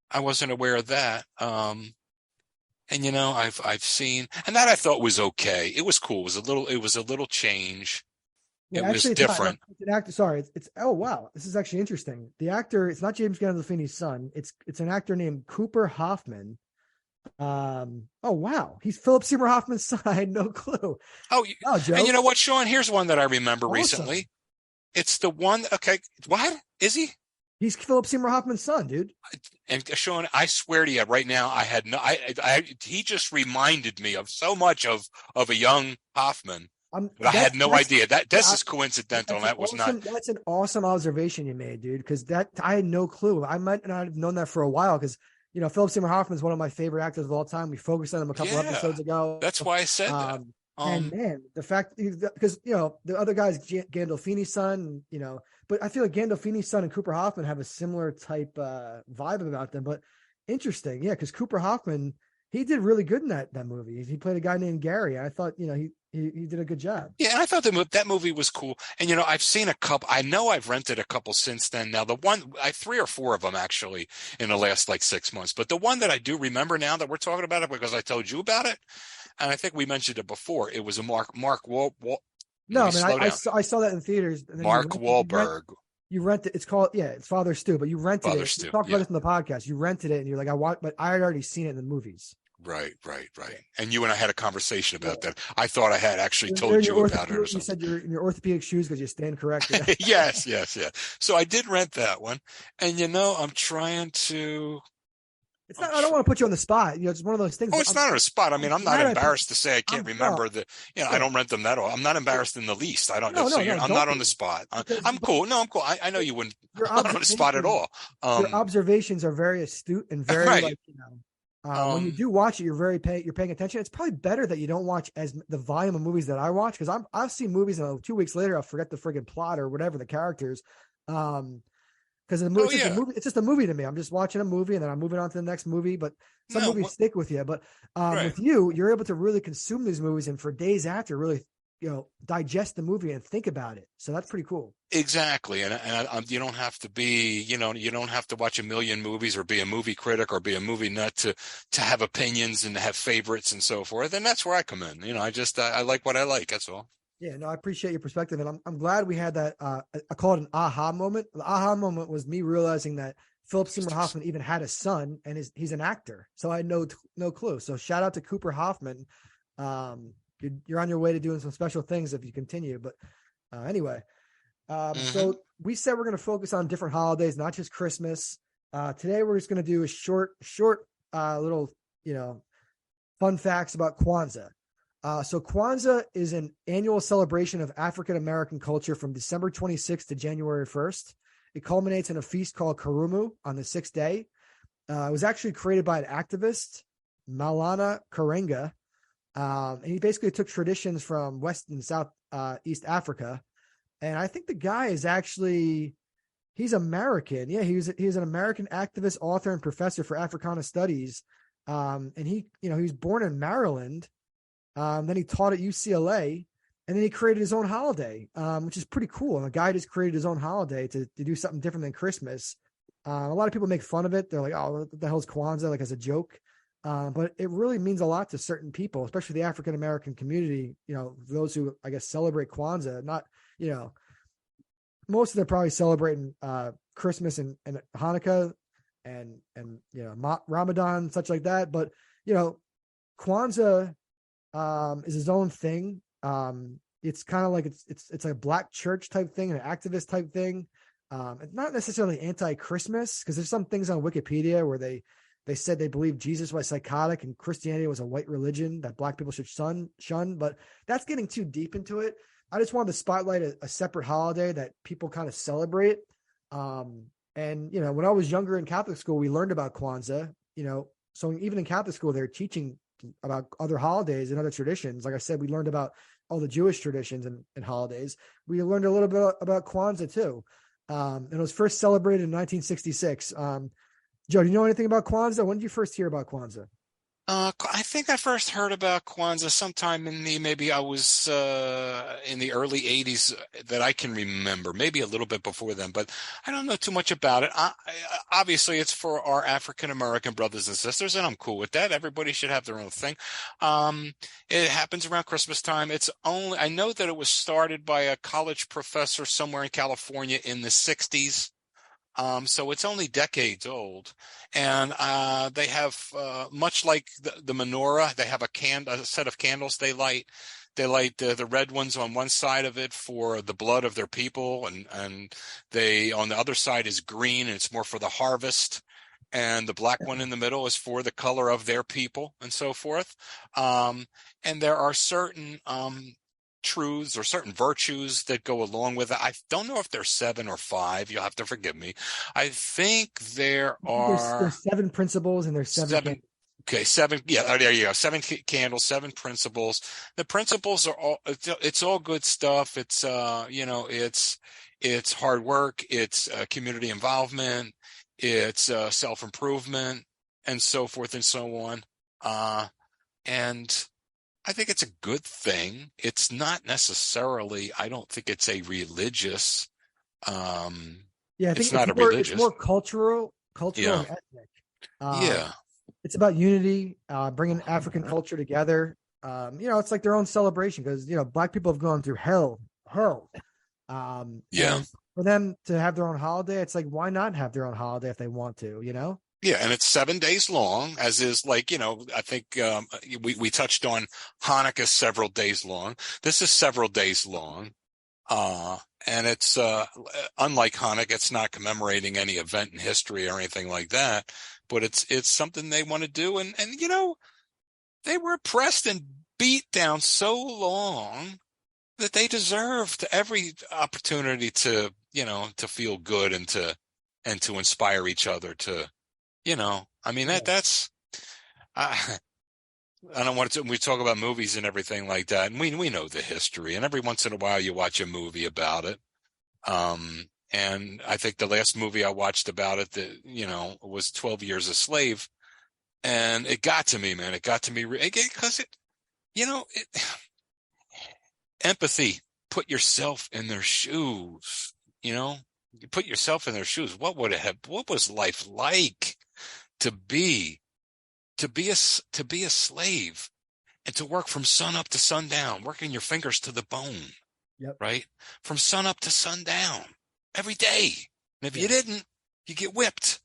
I wasn't aware of that. And I've seen, and that I thought was okay. It was cool. It was a little change. Yeah, it was different. It's an actor. Sorry, it's oh wow, this is actually interesting. The actor, it's not James Gandolfini's son. It's an actor named Cooper Hoffman. Oh wow, he's Philip Seymour Hoffman's son. I had no clue. Oh, Joe. And you know what, Sean? Here's one that I remember awesome. Recently. It's the one. Okay, what is he? He's Philip Seymour Hoffman's son, dude. And Sean, I swear to you, right now, I had no. He just reminded me of so much of a young Hoffman. But I had no idea. This is coincidental. That was not. That's an awesome observation you made, dude. Because I had no clue. I might not have known that for a while. Because Philip Seymour Hoffman is one of my favorite actors of all time. We focused on him a couple episodes ago. That's why I said that. And man, the fact, because the other guy's Gandolfini's son, but I feel like Gandolfini's son and Cooper Hoffman have a similar type vibe about them. But interesting, yeah, because Cooper Hoffman, he did really good in that movie. He played a guy named Gary. I thought, he did a good job. Yeah, and I thought that movie was cool. And I've seen a couple. I know I've rented a couple since then. Now the one, I 3 or 4 of them actually in the last like 6 months. But the one that I do remember now that we're talking about it because I told you about it, and I think we mentioned it before. It was a Mark No, let me I mean, slow down. I saw that in theaters, and then Mark Wahlberg, you rent it. It's called, yeah, it's Father Stew, but you rented Father it. We Stu. talked about Yeah, this in the podcast. You rented it, and you're like, but I had already seen it in the movies. right, right, Yeah. right. And you and I had a conversation Yeah. about that. I thought I had actually You're in told your you about it or you something. said you're in your orthopedic shoes because you stand corrected. Yes, yes, yes. So I did rent that one, and I'm trying to. It's not. I don't want to put you on the spot. It's one of those things. Oh, But it's not on a spot. I mean, I'm I'm not glad I put. embarrassed to say I can't No, remember I yeah. don't rent them that all. I'm not embarrassed in the least. I don't. No, So no, no. I'm Don't not on the be, spot. because I'm cool. No, I'm cool. I know you wouldn't. your I'm not on the spot at observations, all. your observations are very astute and very Right. like when you do watch it, you're paying attention. It's probably better that you don't watch as the volume of movies that I watch because I've seen movies and 2 weeks later I'll forget the friggin' plot or whatever the characters. Because the movie, Oh yeah. It's just a movie to me. I'm just watching a movie and then I'm moving on to the next movie. But some No. movies stick with you. But Right. with you, you're able to really consume these movies and for days after really, digest the movie and think about it. So that's pretty cool. Exactly. You don't have to be. You don't have to watch a million movies or be a movie critic or be a movie nut to have opinions and to have favorites and so forth. And that's where I come in. I like what I like. That's all. Yeah, no, I appreciate your perspective, and I'm glad we had that. I call it an aha moment. The aha moment was me realizing that Philip Seymour Hoffman even had a son, and he's an actor. So I had no clue. So shout out to Cooper Hoffman. You're on your way to doing some special things if you continue. But anyway, so we said we're going to focus on different holidays, not just Christmas. Today we're just going to do a short little fun facts about Kwanzaa. So Kwanzaa is an annual celebration of African American culture from December 26th to January 1st. It culminates in a feast called Karumu on the 6th day. It was actually created by an activist, Maulana Karenga. And he basically took traditions from West and South East Africa. And I think the guy is he's American. Yeah, he's an American activist, author, and professor for Africana Studies. And he was born in Maryland. Then he taught at UCLA, and then he created his own holiday, which is pretty cool. And the guy just created his own holiday to do something different than Christmas. A lot of people make fun of it. They're like, "Oh, what the hell's Kwanzaa?" Like as a joke. But it really means a lot to certain people, especially the African American community. Those who I guess celebrate Kwanzaa. Not, most of them probably celebrating Christmas and Hanukkah and Ramadan, such like that. But Kwanzaa is his own thing. It's kind of like it's a black church type thing, an activist type thing. It's not necessarily anti-Christmas because there's some things on Wikipedia where they said they believe Jesus was psychotic and Christianity was a white religion that black people should shun, but that's getting too deep into it. I just wanted to spotlight a separate holiday that people kind of celebrate. And when I was younger in Catholic school, we learned about Kwanzaa. So even in Catholic school, they're teaching about other holidays and other traditions. Like I said, we learned about all the Jewish traditions and holidays. We learned a little bit about Kwanzaa too. And it was first celebrated in 1966. Joe, do you know anything about Kwanzaa? When did you first hear about Kwanzaa? I think I first heard about Kwanzaa sometime maybe I was in the early 80s that I can remember, maybe a little bit before then, but I don't know too much about it. Obviously, it's for our African American brothers and sisters, and I'm cool with that. Everybody should have their own thing. It happens around Christmas time. I know that it was started by a college professor somewhere in California in the 60s. So it's only decades old, and they have much like the menorah. They have a set of candles they light. They light the red ones on one side of it for the blood of their people, and they on the other side is green, and it's more for the harvest. And the black one in the middle is for the color of their people, and so forth. And there are certain truths or certain virtues that go along with it. I don't know if there's 7 or 5. You'll have to forgive me. I think there are There's 7 principles and there's 7. Okay, 7. Yeah, there you go. 7 candles, 7 principles. The principles are it's all good stuff. It's it's hard work. It's community involvement. It's self-improvement and so forth and so on. And I think it's a good thing. It's not necessarily, I don't think it's a religious, Yeah, I it's think not a it's religious. more cultural Yeah. and ethnic. Yeah. It's about unity, bringing African culture together. It's like their own celebration because Black people have gone through hell. Yeah. And for them to have their own holiday, it's like why not have their own holiday if they want to, you know? Yeah. And it's 7 days long, as is like, I think we touched on Hanukkah several days long. This is several days long. Uh, and it's unlike Hanukkah, it's not commemorating any event in history or anything like that, but it's something they want to do. And they were oppressed and beat down so long that they deserved every opportunity to feel good and to inspire each other I mean, Yeah. that's, I, I don't want to, we talk about movies and everything like that. And we know the history, and every once in a while you watch a movie about it. And I think the last movie I watched about it was 12 Years a Slave. And it got to me, man. It got to me because empathy, put yourself in their shoes, you know, you put yourself in their shoes. What was life like to be, to be a slave and to work from sun up to sundown, working your fingers to the bone, Yep. right? From sun up to sundown every day. And if you didn't, you get whipped.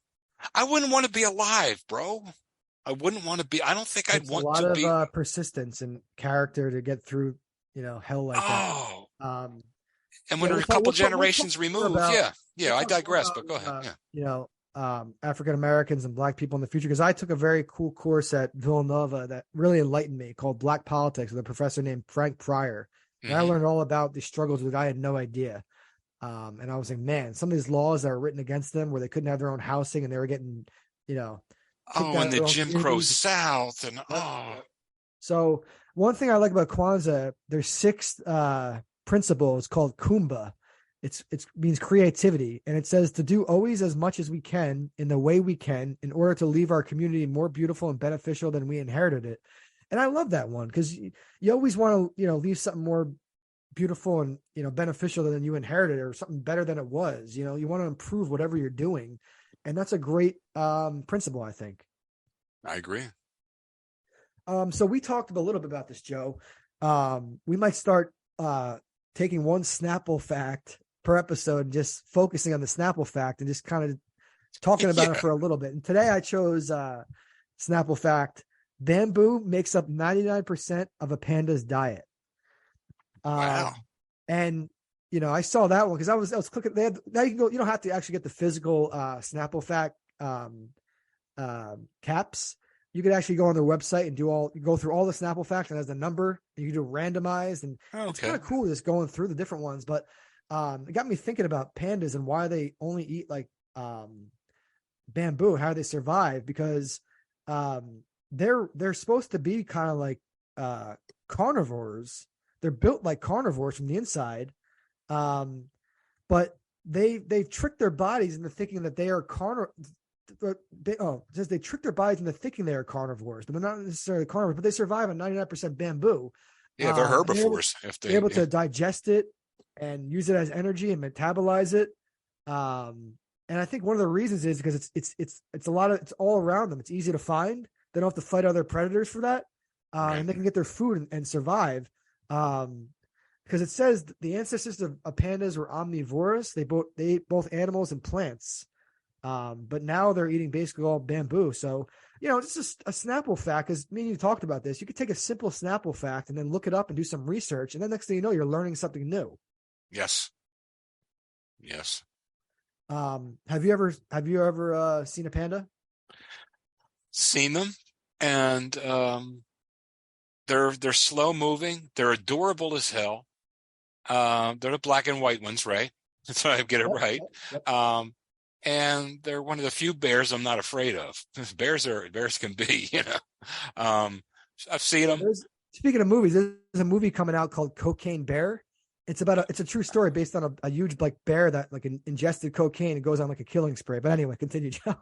I wouldn't want to be alive, bro. I wouldn't want to be, I don't think I'd It's a want lot to be. of persistence and character to get through, hell like that. Oh, Um, and when yeah, they're a couple we'll talk generations more removed, about yeah, I digress, but go ahead. African Americans and Black people in the future because I took a very cool course at Villanova that really enlightened me called Black Politics with a professor named Frank Pryor, and I Mm-hmm. learned all about the struggles that I had no idea. And I was like, man, some of these laws that are written against them where they couldn't have their own housing and they were getting, kicked Oh, out and of the their own Jim Crow communities. South, and Yep. oh, So one thing I like about Kwanzaa, there's 6 principles called Kumba. It means creativity, and it says to do always as much as we can in the way we can in order to leave our community more beautiful and beneficial than we inherited it. And I love that one because you always want to leave something more beautiful and beneficial than you inherited or something better than it was. You want to improve whatever you're doing, and that's a great principle, I think. I agree. So we talked a little bit about this, Joe. We might start taking one Snapple fact per episode and just focusing on the Snapple fact and just kind of talking about it for a little bit. And today I chose Snapple fact. Bamboo makes up 99% of a panda's diet. Wow. And I saw that one because I was clicking. Now you can go. You don't have to actually get the physical Snapple fact caps. You could actually go on their website and go through all the Snapple facts and has the number. And you can do randomized, and it's kind of cool just going through the different ones. But it got me thinking about pandas and why they only eat like bamboo, how they survive, because they're supposed to be kind of like carnivores. They're built like carnivores from the inside, but they've tricked their bodies into thinking that they are they trick their bodies into thinking they are carnivores, but they're not necessarily carnivores. But they survive on 99% bamboo. Yeah, they're herbivores. They're able to digest it and use it as energy and metabolize it. And I think one of the reasons is because it's all around them. It's easy to find. They don't have to fight other predators for that, and they can get their food and survive. Because it says the ancestors of pandas were omnivorous. They ate both animals and plants. But now they're eating basically all bamboo. So, it's just a Snapple fact, because me and you talked about this. You could take a simple Snapple fact and then look it up and do some research. And then next thing you know, you're learning something new. Yes. Yes. Have you ever seen a panda? Seen them, and they're slow moving. They're adorable as hell. They're the black and white ones, right? So I get it right. Yep. And they're one of the few bears I'm not afraid of. Bears can be, I've seen them. Speaking of movies, there's a movie coming out called Cocaine Bear. It's a true story based on a huge bear that ingested cocaine and goes on like a killing spree. But anyway, continue, Joe.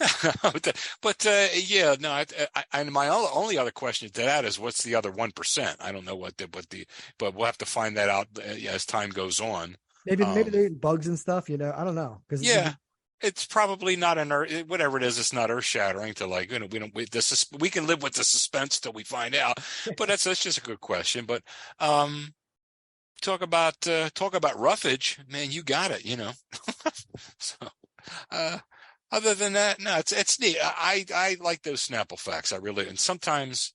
Yeah, no. And my only other question to that is, what's the other 1%? I don't know but we'll have to find that out as time goes on. Maybe they're eating bugs and stuff. I don't know because Yeah, it's probably not whatever it is. It's not earth shattering to like, we don't, we can live with the suspense till we find out. But that's just a good question. But um, talk about roughage, man. You got it. So, uh, other than that, no, it's neat. I like those Snapple facts. I really, and sometimes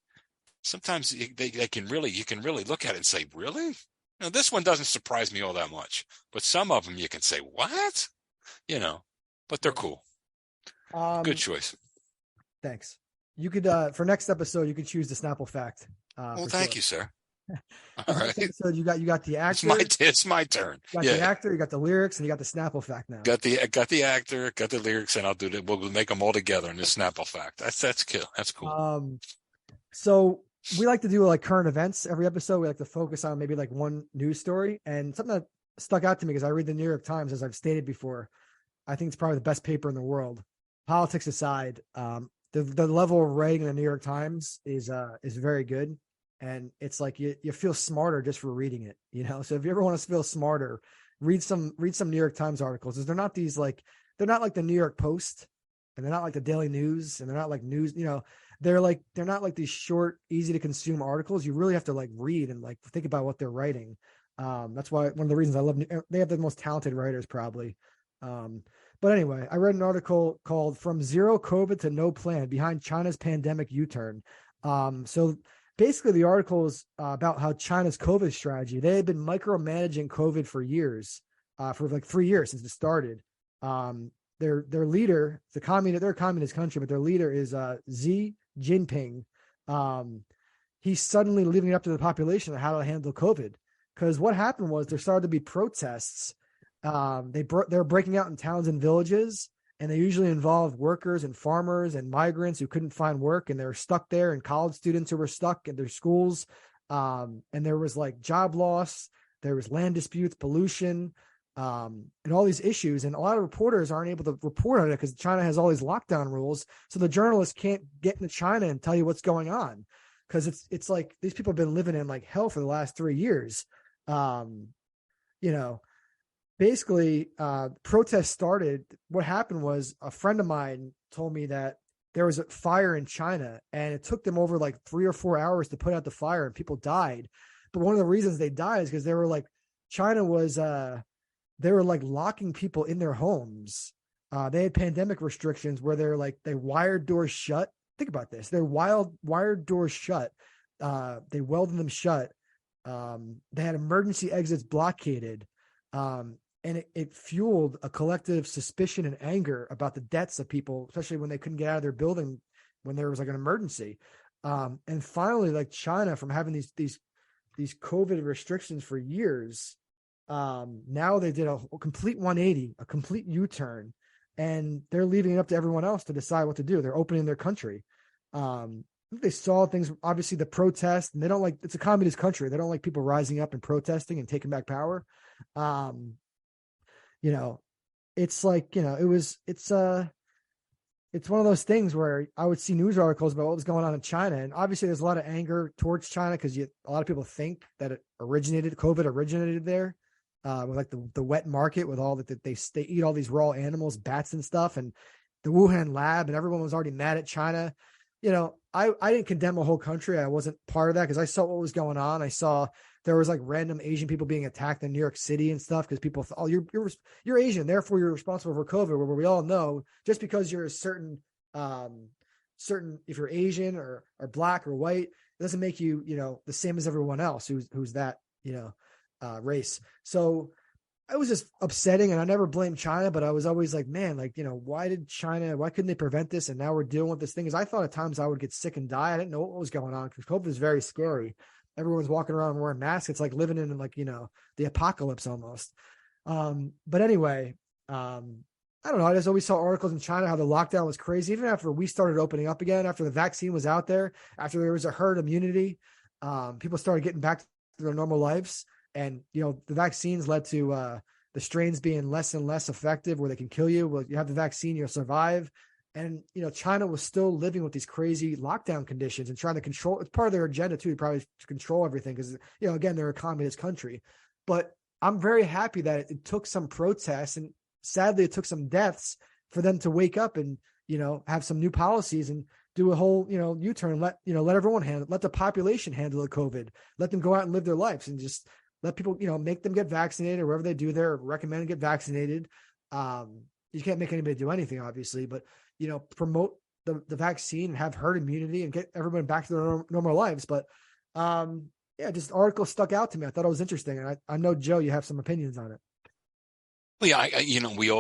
they can really, you can really look at it and say, really? Now, this one doesn't surprise me all that much, but some of them you can say, what? But they're cool. Good um, choice. thanks. You could for next episode you could choose the Snapple fact. Well, For thank sure. you, sir. All Next right. episode you got the It's actor, my turn. you got the Yeah. actor, you got the lyrics, and you got the Snapple fact now. Got the actor, got the lyrics, and I'll do that. We'll make them all together in the Snapple fact. That's cool. That's cool. So we like to do like current events every episode. We like to focus on maybe like one news story, and something that stuck out to me because I read the New York Times, as I've stated before. I think it's probably the best paper in the world. Politics aside, the level of writing in the New York Times is very good, and it's like you feel smarter just for reading it. So if you ever want to feel smarter, read some New York Times articles. Because they're not like the New York Post, and they're not like the Daily News, and they're not like news. They're not like these short, easy to consume articles. You really have to like read and like think about what they're writing. That's why one of the reasons I love. They have the most talented writers probably. But anyway, I read an article called "From Zero COVID to No Plan: Behind China's Pandemic U-Turn." So basically, the article is about how China's COVID strategy. They had been micromanaging COVID for years, for like 3 years since it started. Their leader, they're a communist country, but their leader is Xi Jinping. He's suddenly leaving it up to the population on how to handle COVID. Because what happened was there started to be protests. They're breaking out in towns and villages, and they usually involved workers and farmers and migrants who couldn't find work, and they were stuck there, and college students who were stuck in their schools. And there was like job loss, there was land disputes, pollution, and all these issues. And a lot of reporters aren't able to report on it because China has all these lockdown rules. So the journalists can't get into China and tell you what's going on, because it's like these people have been living in like hell for the last 3 years. Basically, protests started. What happened was a friend of mine told me that there was a fire in China, and it took them over like 3 or 4 hours to put out the fire, and people died. But one of the reasons they died is because they were like, China was, they were like locking people in their homes. They had pandemic restrictions where they wired doors shut. Think about this. They're wired doors shut. They welded them shut. They had emergency exits blockaded. And it fueled a collective suspicion and anger about the deaths of people, especially when they couldn't get out of their building when there was like an emergency. And finally, like China, from having these COVID restrictions for years, now they did a complete 180, a complete U-turn, and they're leaving it up to everyone else to decide what to do. They're opening their country. They saw things, obviously the protest, and it's a communist country. They don't like people rising up and protesting and taking back power. It's like, it's one of those things where I would see news articles about what was going on in China. And obviously there's a lot of anger towards China because a lot of people think that COVID originated there, with like the wet market with all that they eat all these raw animals, bats and stuff, and the Wuhan lab, and everyone was already mad at China. I didn't condemn a whole country. I wasn't part of that because I saw what was going on. I saw there was like random Asian people being attacked in New York City and stuff because people thought, oh, you're Asian, therefore you're responsible for COVID. Where we all know just because you're a certain if you're Asian or black or white, it doesn't make you the same as everyone else who's that race. So it was just upsetting, and I never blamed China, but I was always like, man, like, why couldn't they prevent this? And now we're dealing with this thing. Because I thought at times I would get sick and die. I didn't know what was going on because COVID is very scary. Everyone's walking around wearing masks. It's like living in like, the apocalypse almost. But anyway, I don't know. I just always saw articles in China how the lockdown was crazy. Even after we started opening up again, after the vaccine was out there, after there was a herd immunity, people started getting back to their normal lives. And, the vaccines led to the strains being less and less effective where they can kill you. Well, you have the vaccine, you'll survive. And, China was still living with these crazy lockdown conditions and trying to control. It's part of their agenda too, probably to control everything. Cause again, they're a communist country, but I'm very happy that it took some protests, and sadly it took some deaths for them to wake up and, have some new policies and do a whole, U-turn, let everyone let the population handle the COVID, let them go out and live their lives, and just let people, make them get vaccinated, or wherever they do there, recommend to get vaccinated. You can't make anybody do anything, obviously, but, promote the vaccine and have herd immunity and get everyone back to their normal lives. But, just article stuck out to me. I thought it was interesting. And I know, Joe, you have some opinions on it. Well, yeah, we've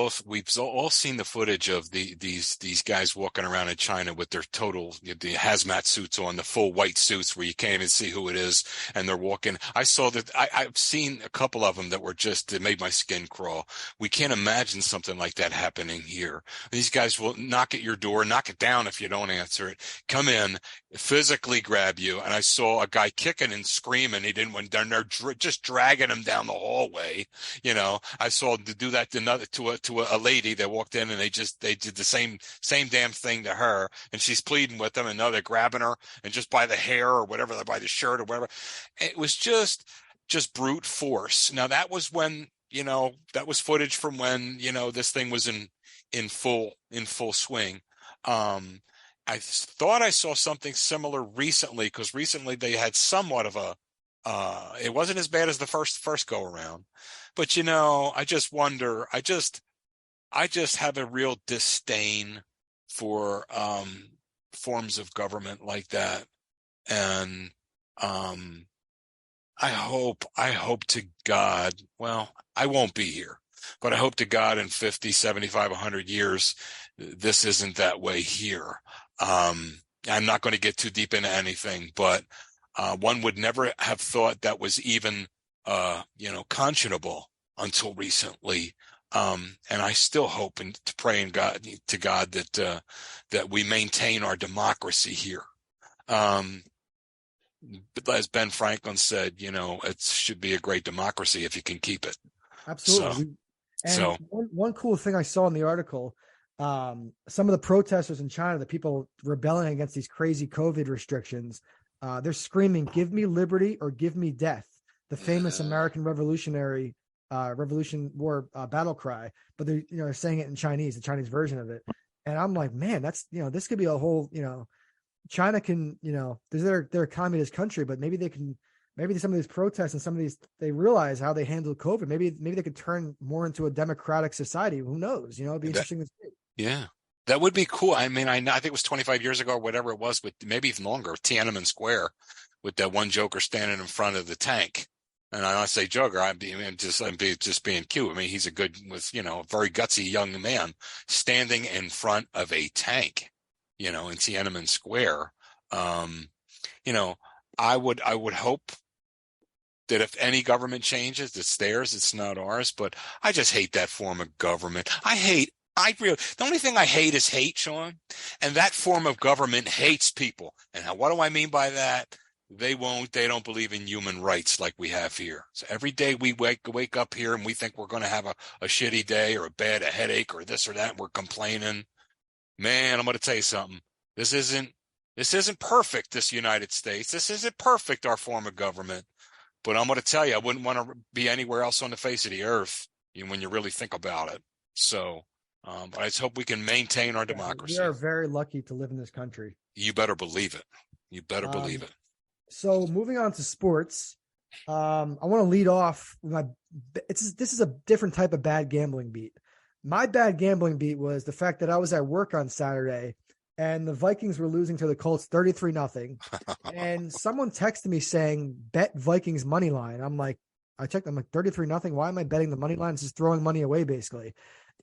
all seen the footage of these guys walking around in China with their the hazmat suits on, the full white suits where you can't even see who it is, and they're walking. I saw that. I've seen a couple of them that were it made my skin crawl. We can't imagine something like that happening here. These guys will knock at your door, knock it down if you don't answer it, come in, physically grab you. And I saw a guy kicking and screaming. He didn't want. They're just dragging him down the hallway. I saw do that to a lady that walked in, and they did the same damn thing to her, and she's pleading with them, and now they're grabbing her and just by the hair or whatever, by the shirt or whatever. It was just brute force. Now that was when, that was footage from when, this thing was in full swing. I thought I saw something similar recently, because recently they had somewhat of a it wasn't as bad as the first go around, but I just wonder. I just have a real disdain for forms of government like that, and I hope to God. Well, I won't be here, but I hope to God in 50, 75, 100 years, this isn't that way here. I'm not going to get too deep into anything, but. One would never have thought that was even, conscionable until recently. And I still hope and pray to God that we maintain our democracy here. But as Ben Franklin said, it should be a great democracy if you can keep it. Absolutely. One cool thing I saw in the article, some of the protesters in China, the people rebelling against these crazy COVID restrictions, they're screaming, "Give me liberty or give me death," the famous American Revolutionary Revolution War battle cry. But they're saying it in Chinese, the Chinese version of it. And I'm like, man, that's this could be a whole, China can, they're a communist country, but maybe some of these protests and some of these, they realize how they handle COVID. Maybe they could turn more into a democratic society. Who knows? It'd be interesting to see. Yeah. That would be cool. I mean, I think it was 25 years ago or whatever it was, with maybe even longer, Tiananmen Square, with that one Joker standing in front of the tank. And I say Joker, I'm just being cute. I mean, he's a very gutsy young man standing in front of a tank, in Tiananmen Square. I would hope that if any government changes, it's theirs, it's not ours. But I just hate that form of government. The only thing I hate is hate, Sean, and that form of government hates people. And what do I mean by that? They don't believe in human rights like we have here. So every day we wake up here and we think we're going to have a shitty day or a headache or this or that, and we're complaining. Man, I'm going to tell you something. This isn't perfect, this United States. This isn't perfect, our form of government. But I'm going to tell you, I wouldn't want to be anywhere else on the face of the earth when you really think about it. So. But I just hope we can maintain our democracy. We are very lucky to live in this country. You better believe it. You better believe it. So moving on to sports, I want to lead off with this is a different type of bad gambling beat. My bad gambling beat was the fact that I was at work on Saturday and the Vikings were losing to the Colts 33-0. And someone texted me saying, bet Vikings money line. I checked, I'm like 33-0. Why am I betting the money line? It's just throwing money away basically.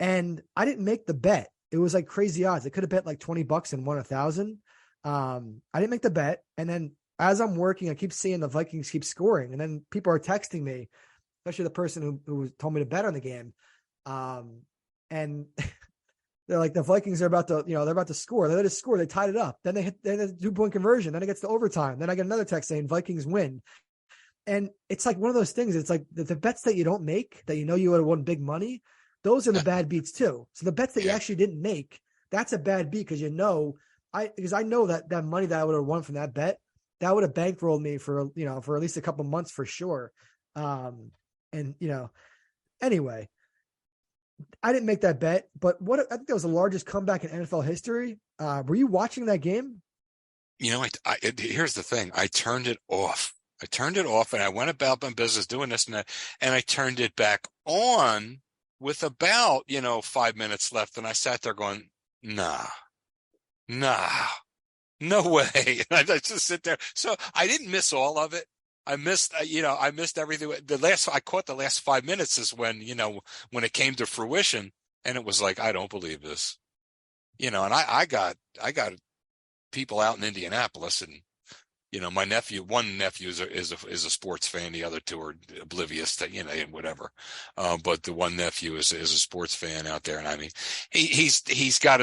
And I didn't make the bet. It was like crazy odds. I could have bet like $20 and won 1,000. I didn't make the bet. And then as I'm working, I keep seeing the Vikings keep scoring. And then people are texting me, especially the person who told me to bet on the game. And they're like, the Vikings are about to, they're about to score. They let us score. They tied it up. Then they hit a 2-point conversion. Then it gets to overtime. Then I get another text saying Vikings win. And it's like one of those things. It's like the bets that you don't make, that you would have won big money, those are the bad beats too. So the bets that you actually didn't make, that's a bad beat because because I know that money that I would have won from that bet, that would have bankrolled me for for at least a couple months for sure. And anyway, I didn't make that bet, but I think that was the largest comeback in NFL history. Were you watching that game? Here's the thing. I turned it off. And I went about my business doing this and that, and I turned it back on with about, 5 minutes left. And I sat there going, nah, no way. And I just sit there. So I didn't miss all of it. I missed everything. I caught the last 5 minutes is when it came to fruition, and it was like, I don't believe this, and I got people out in Indianapolis, and my one nephew is a sports fan. The other two are oblivious to and whatever. But the one nephew is a sports fan out there, and I mean, he's got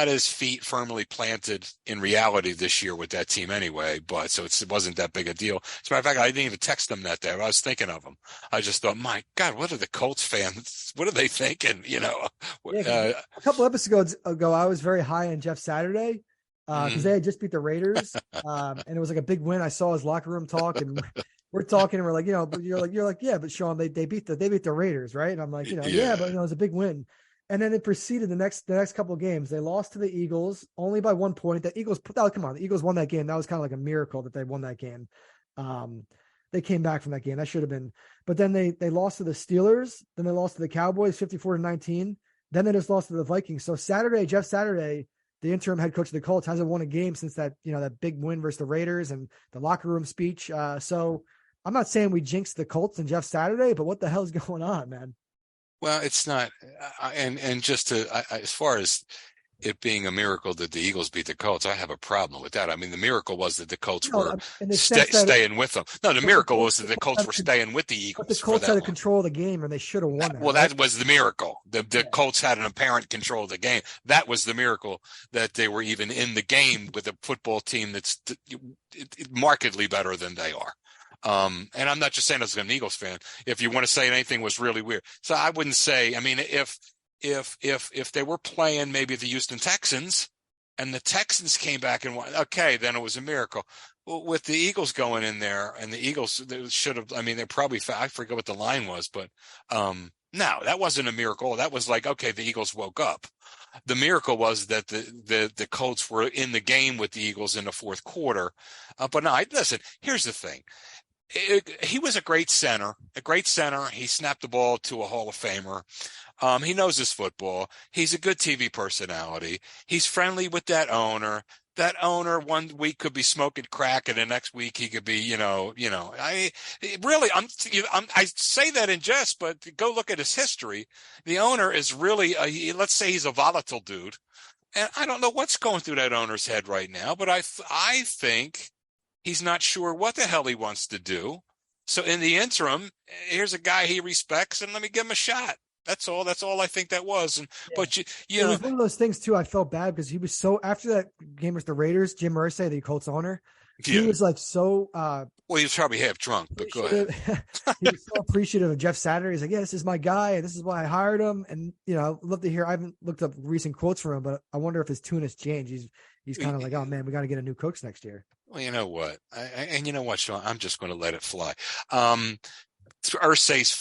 his feet firmly planted in reality this year with that team anyway. But so it wasn't that big a deal. As a matter of fact, I didn't even text them that day. I was thinking of them. I just thought, my God, what are the Colts fans? What are they thinking? A couple episodes ago, I was very high on Jeff Saturday. Because they had just beat the Raiders, and it was like a big win. I saw his locker room talk, and we're talking, and we're like, but you're like, yeah, but Sean, they beat the Raiders, right? And I'm like, yeah, but it was a big win. And then it proceeded the next couple of games. They lost to the Eagles only by 1 point. The Eagles, the Eagles won that game. That was kind of like a miracle that they won that game. They came back from that game. That should have been, but then they lost to the Steelers. Then they lost to the Cowboys, 54-19. Then they just lost to the Vikings. So Jeff Saturday, the interim head coach of the Colts, hasn't won a game since that big win versus the Raiders and the locker room speech. So I'm not saying we jinxed the Colts and Jeff Saturday, but what the hell is going on, man? Well, it's not, and just as far as it being a miracle that the Eagles beat the Colts, I have a problem with that. I mean, the miracle was that the Colts were staying with them. No, the miracle was that the Colts were staying with the Eagles. But the Colts had control of the game, and they should have won. Well, that was the miracle. The Colts had an apparent control of the game. That was the miracle, that they were even in the game with a football team that's markedly better than they are. And I'm not just saying as an Eagles fan. If you want to say anything was really weird, so I wouldn't say. I mean, if they were playing maybe the Houston Texans and the Texans came back and won, okay, then it was a miracle. Well, with the Eagles going in there, and the Eagles, they should have. I mean, they're probably. I forget what the line was, but no, that wasn't a miracle. That was like, okay, the Eagles woke up. The miracle was that the Colts were in the game with the Eagles in the fourth quarter. But no, listen. Here's the thing. He was a great center. He snapped the ball to a Hall of Famer. He knows his football. He's a good TV personality. He's friendly with that owner. That owner 1 week could be smoking crack, and the next week he could be, I say that in jest, but go look at his history. The owner is really, let's say he's a volatile dude. And I don't know what's going through that owner's head right now, but I think he's not sure what the hell he wants to do. So in the interim, here's a guy he respects, and let me give him a shot. That's all I think that was. And but it was one of those things too. I felt bad because he was so, after that game with the Raiders, Jim Irsay, the Colts owner, he was like so well, he was probably half drunk, but go ahead. He was so appreciative of Jeff Saturday. He's like, yeah, this is my guy, and this is why I hired him. And I'd love to hear, I haven't looked up recent quotes from him, but I wonder if his tune has changed. He's kind of like, oh man, we got to get a new coach next year. Well, you know what? And you know what, Sean? I'm just going to let it fly. Irsay's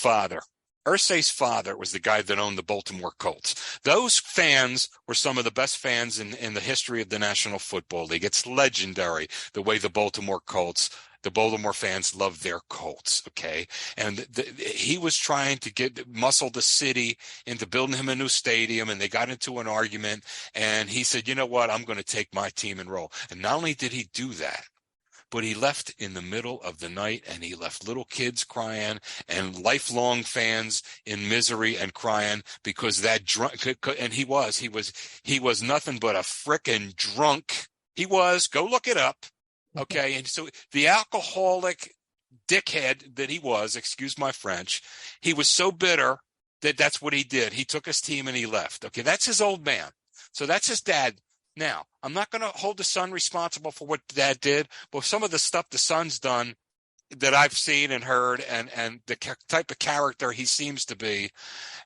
father was the guy that owned the Baltimore Colts. Those fans were some of the best fans in the history of the National Football League. It's legendary the way the Baltimore fans love their Colts, okay? And he was trying to muscle the city into building him a new stadium, and they got into an argument, and he said, you know what, I'm going to take my team and roll. And not only did he do that, but he left in the middle of the night, and he left little kids crying and lifelong fans in misery and crying because that drunk, and he was nothing but a frickin' drunk. He was, go look it up. Okay. And so the alcoholic dickhead that he was, excuse my French, he was so bitter that that's what he did. He took his team and he left. Okay. That's his old man. So that's his dad. Now, I'm not going to hold the son responsible for what dad did, but some of the stuff the son's done that I've seen and heard, and the type of character he seems to be.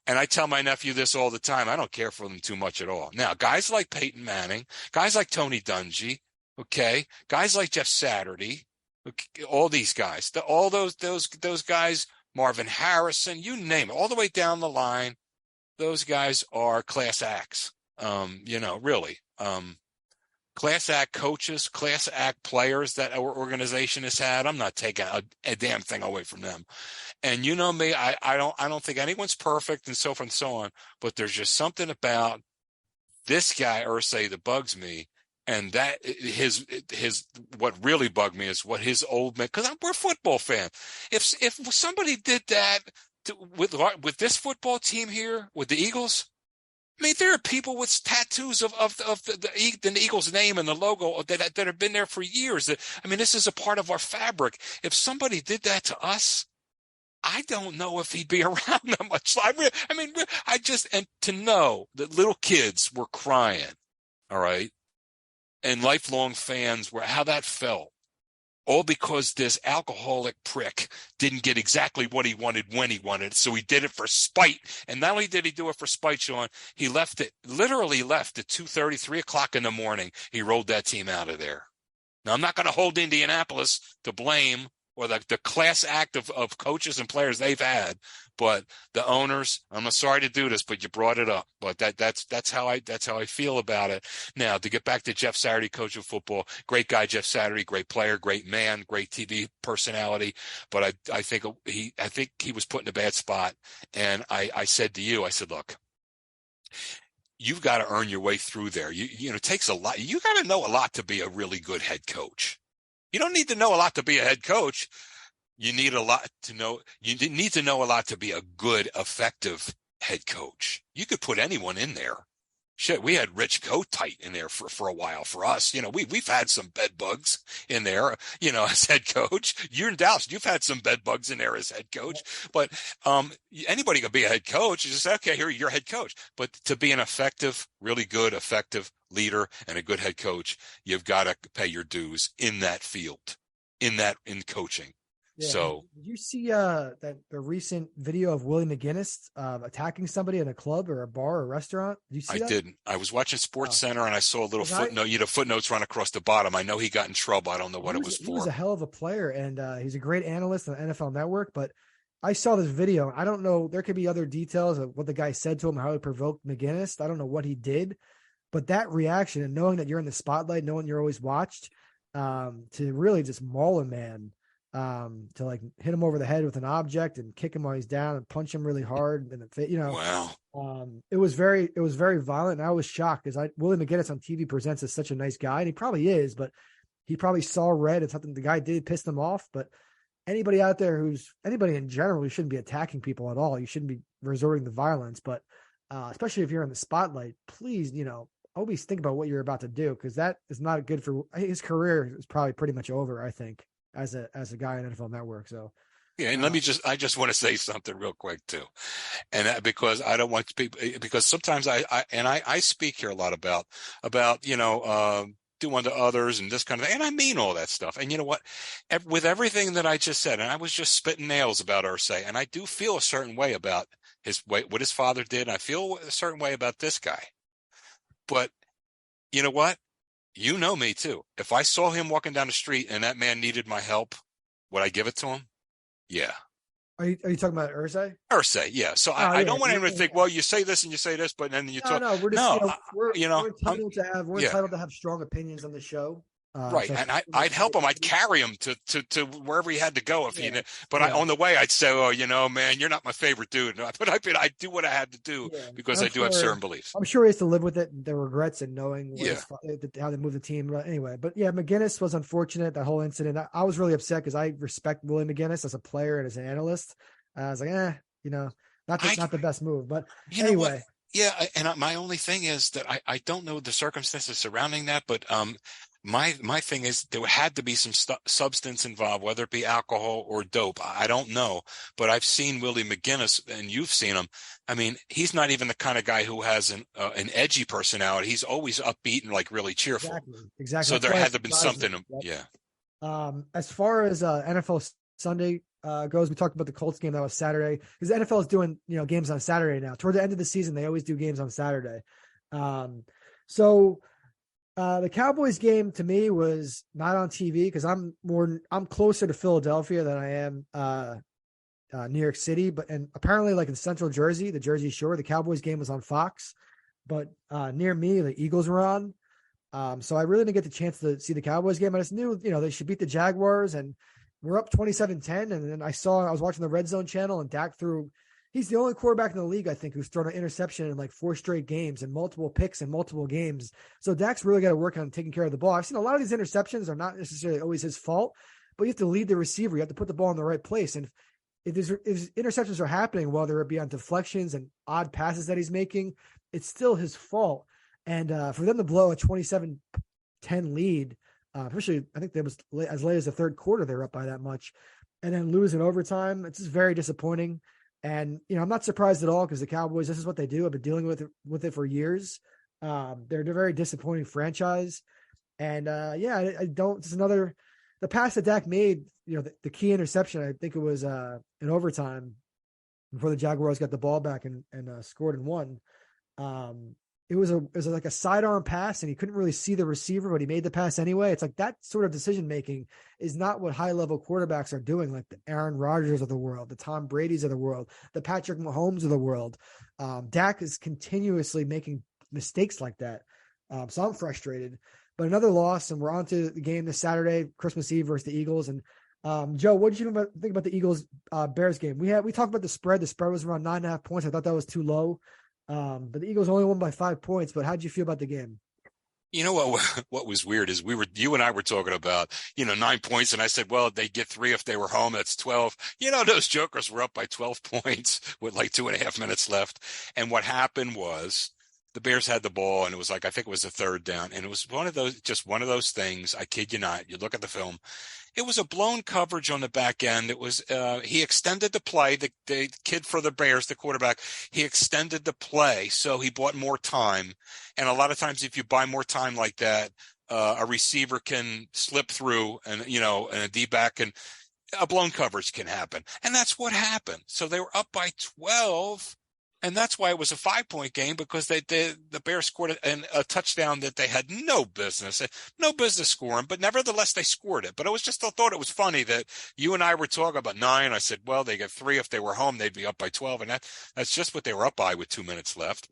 And I tell my nephew this all the time. I don't care for them too much at all. Now, guys like Peyton Manning, guys like Tony Dungy, okay, guys like Jeff Saturday, okay, all these guys, all those guys, Marvin Harrison, you name it, all the way down the line. Those guys are class acts. Really. Class act coaches, class act players that our organization has had. I'm not taking a damn thing away from them. And you know me, I don't think anyone's perfect and so forth and so on, but there's just something about this guy, Irsay, that bugs me. And that his what really bugged me is what his old man, because we're football fans. If somebody did that with this football team here, with the Eagles, I mean, there are people with tattoos of the Eagles name and the logo that have been there for years. I mean, this is a part of our fabric. If somebody did that to us, I don't know if he'd be around that much. And to know that little kids were crying, all right, and lifelong fans were, how that felt. All because this alcoholic prick didn't get exactly what he wanted when he wanted it. So he did it for spite. And not only did he do it for spite, Sean, he literally left at 2:30, 3 o'clock in the morning. He rolled that team out of there. Now, I'm not going to hold Indianapolis to blame or the class act of coaches and players they've had, but the owners, I'm sorry to do this, but you brought it up. But that's how I feel about it. Now, to get back to Jeff Saturday, coach of football, great guy, Jeff Saturday, great player, great man, great TV personality. But I think he was put in a bad spot. And I said to you, I said, look, you've got to earn your way through there. It takes a lot. You got to know a lot to be a really good head coach. You don't need to know a lot to be a head coach. You need a lot to know. You need to know a lot to be a good, effective head coach. You could put anyone in there. Shit, we had Rich Kotite in there for a while for us. We've had some bed bugs in there, as head coach. You're in Dallas. You've had some bed bugs in there as head coach. But anybody can be a head coach. You just say, okay, here, you're head coach. But to be an effective, really good, effective leader and a good head coach, you've got to pay your dues in that field, in coaching. Yeah. So did you see the recent video of Willie McGinnis attacking somebody in a club or a bar or a restaurant? Did you see that? I didn't. I was watching Sports Center and I saw a little footnote. Footnotes run across the bottom. I know he got in trouble. I don't know what it was for. He was a hell of a player, and he's a great analyst on the NFL Network. But I saw this video. I don't know. There could be other details of what the guy said to him, how he provoked McGinnis. I don't know what he did, but that reaction and knowing that you're in the spotlight, knowing you're always watched, to really just maul a man. To like hit him over the head with an object and kick him while he's down and punch him really hard. And wow. It was very violent. And I was shocked because Willie McGinnis on TV presents as such a nice guy, and he probably is, but he probably saw red and something the guy did pissed him off. But anybody out there anybody in general, you shouldn't be attacking people at all. You shouldn't be resorting to violence, but especially if you're in the spotlight, please, always think about what you're about to do, because that is not good for his career. Is probably pretty much over, I think, as a guy on NFL Network. So yeah, and I just want to say something real quick too, and that, because I don't want people, because sometimes I speak here a lot about do unto others and this kind of thing, and I mean all that stuff. And you know what, with everything that I just said, and I was just spitting nails about Irsay, and I do feel a certain way about what his father did. And I feel a certain way about this guy, but you know what? You know me too. If I saw him walking down the street and that man needed my help, would I give it to him? Yeah. Are you talking about Irsay? Irsay, yeah. So I don't want anyone to think, well, you say this and you say this, but then you talk. No, we're just, we're entitled to have strong opinions on the show. Right, and I'd help him. I'd carry him to wherever he had to go if he. But on the way, I'd say, "Oh, man, you're not my favorite dude." But I do what I had to do because I do have certain beliefs. I'm sure he has to live with it, the regrets, and knowing how they moved the team. Anyway, but yeah, McGinnis was unfortunate, that whole incident. I was really upset because I respect Willie McGinnis as a player and as an analyst. I was like, not the best move. But anyway. Yeah, and my only thing is that I don't know the circumstances surrounding that, but my thing is there had to be some substance involved, whether it be alcohol or dope. I don't know, but I've seen Willie McGinnis, and you've seen him. I mean, he's not even the kind of guy who has an edgy personality. He's always upbeat and like really cheerful. Exactly. So there had to have been something. Yeah. As far as NFL Sunday goes. We talked about the Colts game that was Saturday because the NFL is doing games on Saturday now. Toward the end of the season, they always do games on Saturday. So the Cowboys game to me was not on TV because I'm closer to Philadelphia than I am New York City, and apparently like in Central Jersey, the Jersey Shore, the Cowboys game was on Fox, but near me the Eagles were on. So I really didn't get the chance to see the Cowboys game. I just knew they should beat the Jaguars, and we're up 27-10. And then I was watching the Red Zone channel, and Dak threw. He's the only quarterback in the league, I think, who's thrown an interception in like 4 straight games and multiple picks in multiple games. So Dak's really got to work on taking care of the ball. I've seen a lot of these interceptions are not necessarily always his fault, but you have to lead the receiver. You have to put the ball in the right place. And if interceptions are happening, whether it be on deflections and odd passes that he's making, it's still his fault. And for them to blow a 27-10 lead, especially I think that was as late as the third quarter, they were up by that much, and then lose in overtime, it's just very disappointing. And, I'm not surprised at all because the Cowboys, this is what they do. I've been dealing with it for years. They're a very disappointing franchise. And I don't, just another, the pass that Dak made, the key interception, I think it was in overtime before the Jaguars got the ball back and scored and won. It was like a sidearm pass and he couldn't really see the receiver, but he made the pass anyway. It's like that sort of decision-making is not what high-level quarterbacks are doing, like the Aaron Rodgers of the world, the Tom Brady's of the world, the Patrick Mahomes of the world. Dak is continuously making mistakes like that. So I'm frustrated. But another loss, and we're on to the game this Saturday, Christmas Eve versus the Eagles. And Joe, what did you think about the Eagles Bears game? We talked about the spread. The spread was around 9.5 points. I thought that was too low. But the Eagles only won by 5 points. But how did you feel about the game? You know what was weird is you and I were talking about 9 points, and I said, well, they'd get 3 if they were home. That's 12. Those jokers were up by 12 points with like 2.5 minutes left. And what happened was the Bears had the ball, and it was like, I think it was a third down, and it was one of those things. I kid you not. You look at the film. It was a blown coverage on the back end. It was he extended the play. The kid for the Bears, the quarterback, he extended the play, so he bought more time. And a lot of times, if you buy more time like that, a receiver can slip through, and and a D-back, and a blown coverage can happen. And that's what happened. So they were up by 12. And that's why it was a 5-point game, because the Bears scored a touchdown that they had no business scoring, but nevertheless they scored it. But I thought it was funny that you and I were talking about 9. I said, well, they get 3 if they were home, they'd be up by 12, and that's just what they were up by with 2 minutes left.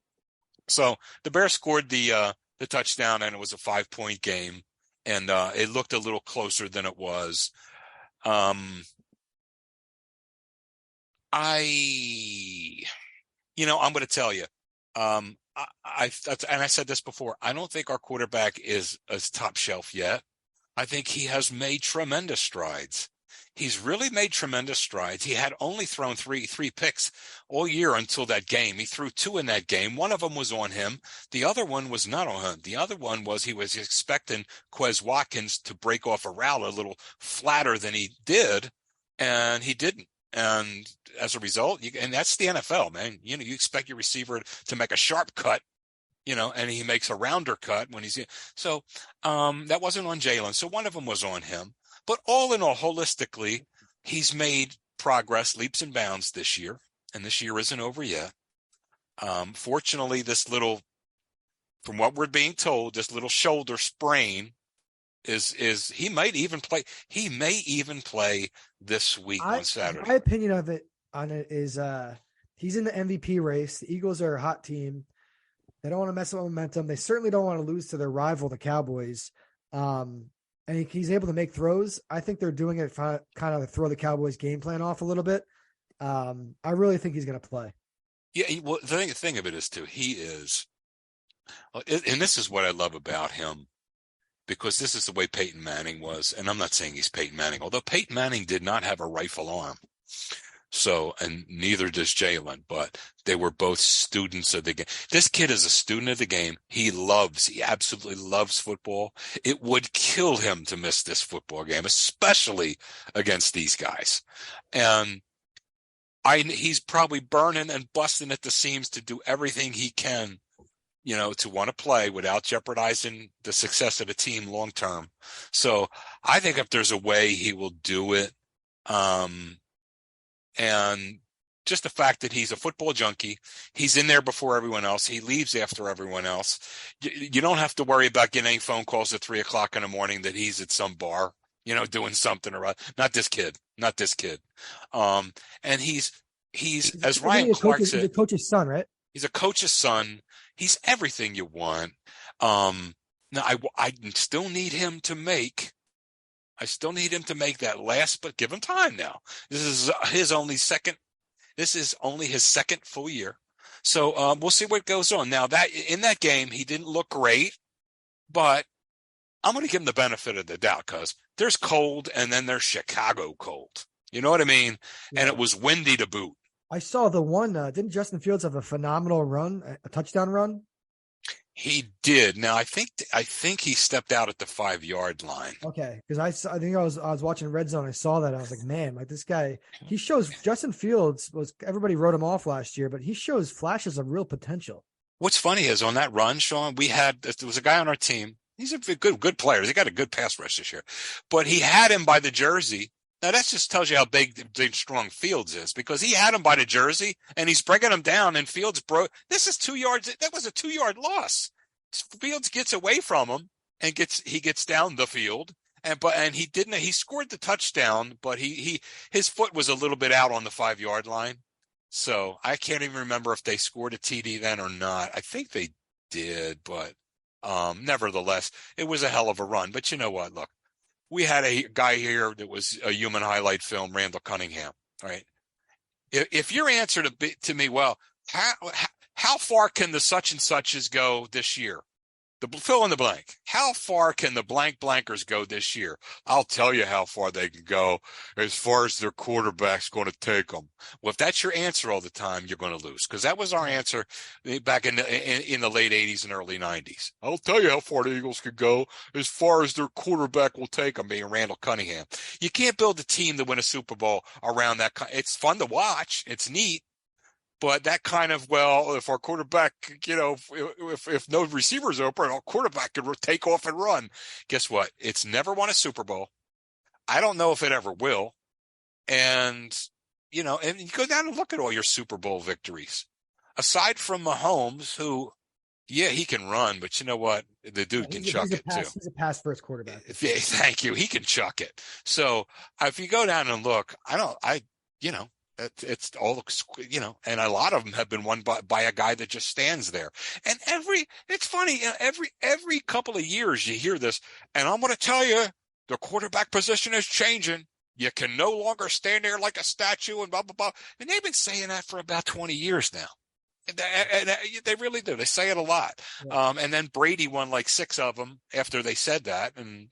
So the Bears scored the touchdown, and it was a 5-point game, and it looked a little closer than it was. I'm going to tell you, I said this before, I don't think our quarterback is as top shelf yet. I think he has made tremendous strides. He's really made tremendous strides. He had only thrown three picks all year until that game. He threw 2 in that game. One of them was on him. The other one was not on him. The other one was he was expecting Quez Watkins to break off a route a little flatter than he did, and he didn't. And as a result, and that's the NFL, man. You expect your receiver to make a sharp cut, and he makes a rounder cut when he's so. That wasn't on Jalen. So one of them was on him. But all in all, holistically, he's made progress, leaps and bounds this year, and this year isn't over yet. Fortunately, from what we're being told, this little shoulder sprain is he may even play this week on Saturday. My opinion on it is he's in the MVP race. The Eagles are a hot team. They don't want to mess up momentum. They certainly don't want to lose to their rival, the Cowboys. And he's able to make throws. I think they're doing it kind of to throw the Cowboys game plan off a little bit. I really think he's going to play. Yeah, well, the thing of it is too, he is, and this is what I love about him. Because this is the way Peyton Manning was. And I'm not saying he's Peyton Manning, although Peyton Manning did not have a rifle arm. So, and neither does Jalen, but they were both students of the game. This kid is a student of the game. He absolutely loves football. It would kill him to miss this football game, especially against these guys. And he's probably burning and busting at the seams to do everything he can, to want to play without jeopardizing the success of the team long term. So I think if there's a way he will do it, And just the fact that he's a football junkie, he's in there before everyone else. He leaves after everyone else. You don't have to worry about getting any phone calls at 3:00 in the morning that he's at some bar, doing something or other. Not this kid. And he's as Ryan Clark He's a said, coach's son, right? he's a coach's son. He's everything you want. Now I still need him to make. I still need him to make that last, but give him time now. This is only his second full year. So we'll see what goes on. Now that in that game, he didn't look great, but I'm going to give him the benefit of the doubt because there's cold and then there's Chicago cold. You know what I mean? Yeah. And it was windy to boot. I saw the one, didn't Justin Fields have a phenomenal run, a touchdown run? He did. Now I think he stepped out at the 5-yard line. Okay, because I think I was watching Red Zone. I saw that. I was like, man, like this guy. He shows Justin Fields everybody wrote him off last year, but he shows flashes of real potential. What's funny is on that run, Sean, there was a guy on our team. He's a good player. He got a good pass rush this year, but he had him by the jersey. Now that just tells you how big strong Fields is because he had him by the jersey and he's bringing him down and Fields broke. This is 2 yards. That was a 2-yard loss. Fields gets away from him and gets down the field and he scored the touchdown, but his foot was a little bit out on the 5-yard line. So I can't even remember if they scored a TD then or not. I think they did, but nevertheless, it was a hell of a run. But you know what? Look. We had a guy here that was a human highlight film, Randall Cunningham, right? If your answer to me, well, how far can the such and suches go this year? The fill in the blank. How far can the blank blankers go this year? I'll tell you how far they can go as far as their quarterback's going to take them. Well, if that's your answer all the time, you're going to lose because that was our answer back in the late 80s and early 90s. I'll tell you how far the Eagles could go as far as their quarterback will take them, being Randall Cunningham. You can't build a team to win a Super Bowl around that. It's fun to watch. It's neat. But that kind of, well, if our quarterback, if no receivers open, our quarterback could take off and run. Guess what? It's never won a Super Bowl. I don't know if it ever will. And, and you go down and look at all your Super Bowl victories. Aside from Mahomes, who, yeah, he can run, but you know what? The dude can chuck it too. He's a pass-first quarterback. Yeah, thank you. He can chuck it. So if you go down and look, it's all, and a lot of them have been won by a guy that just stands there. And it's funny, every couple of years you hear this, and I'm going to tell you, the quarterback position is changing. You can no longer stand there like a statue and blah, blah, blah. And they've been saying that for about 20 years now. And they really do. They say it a lot. Yeah. And then Brady won like 6 of them after they said that. And,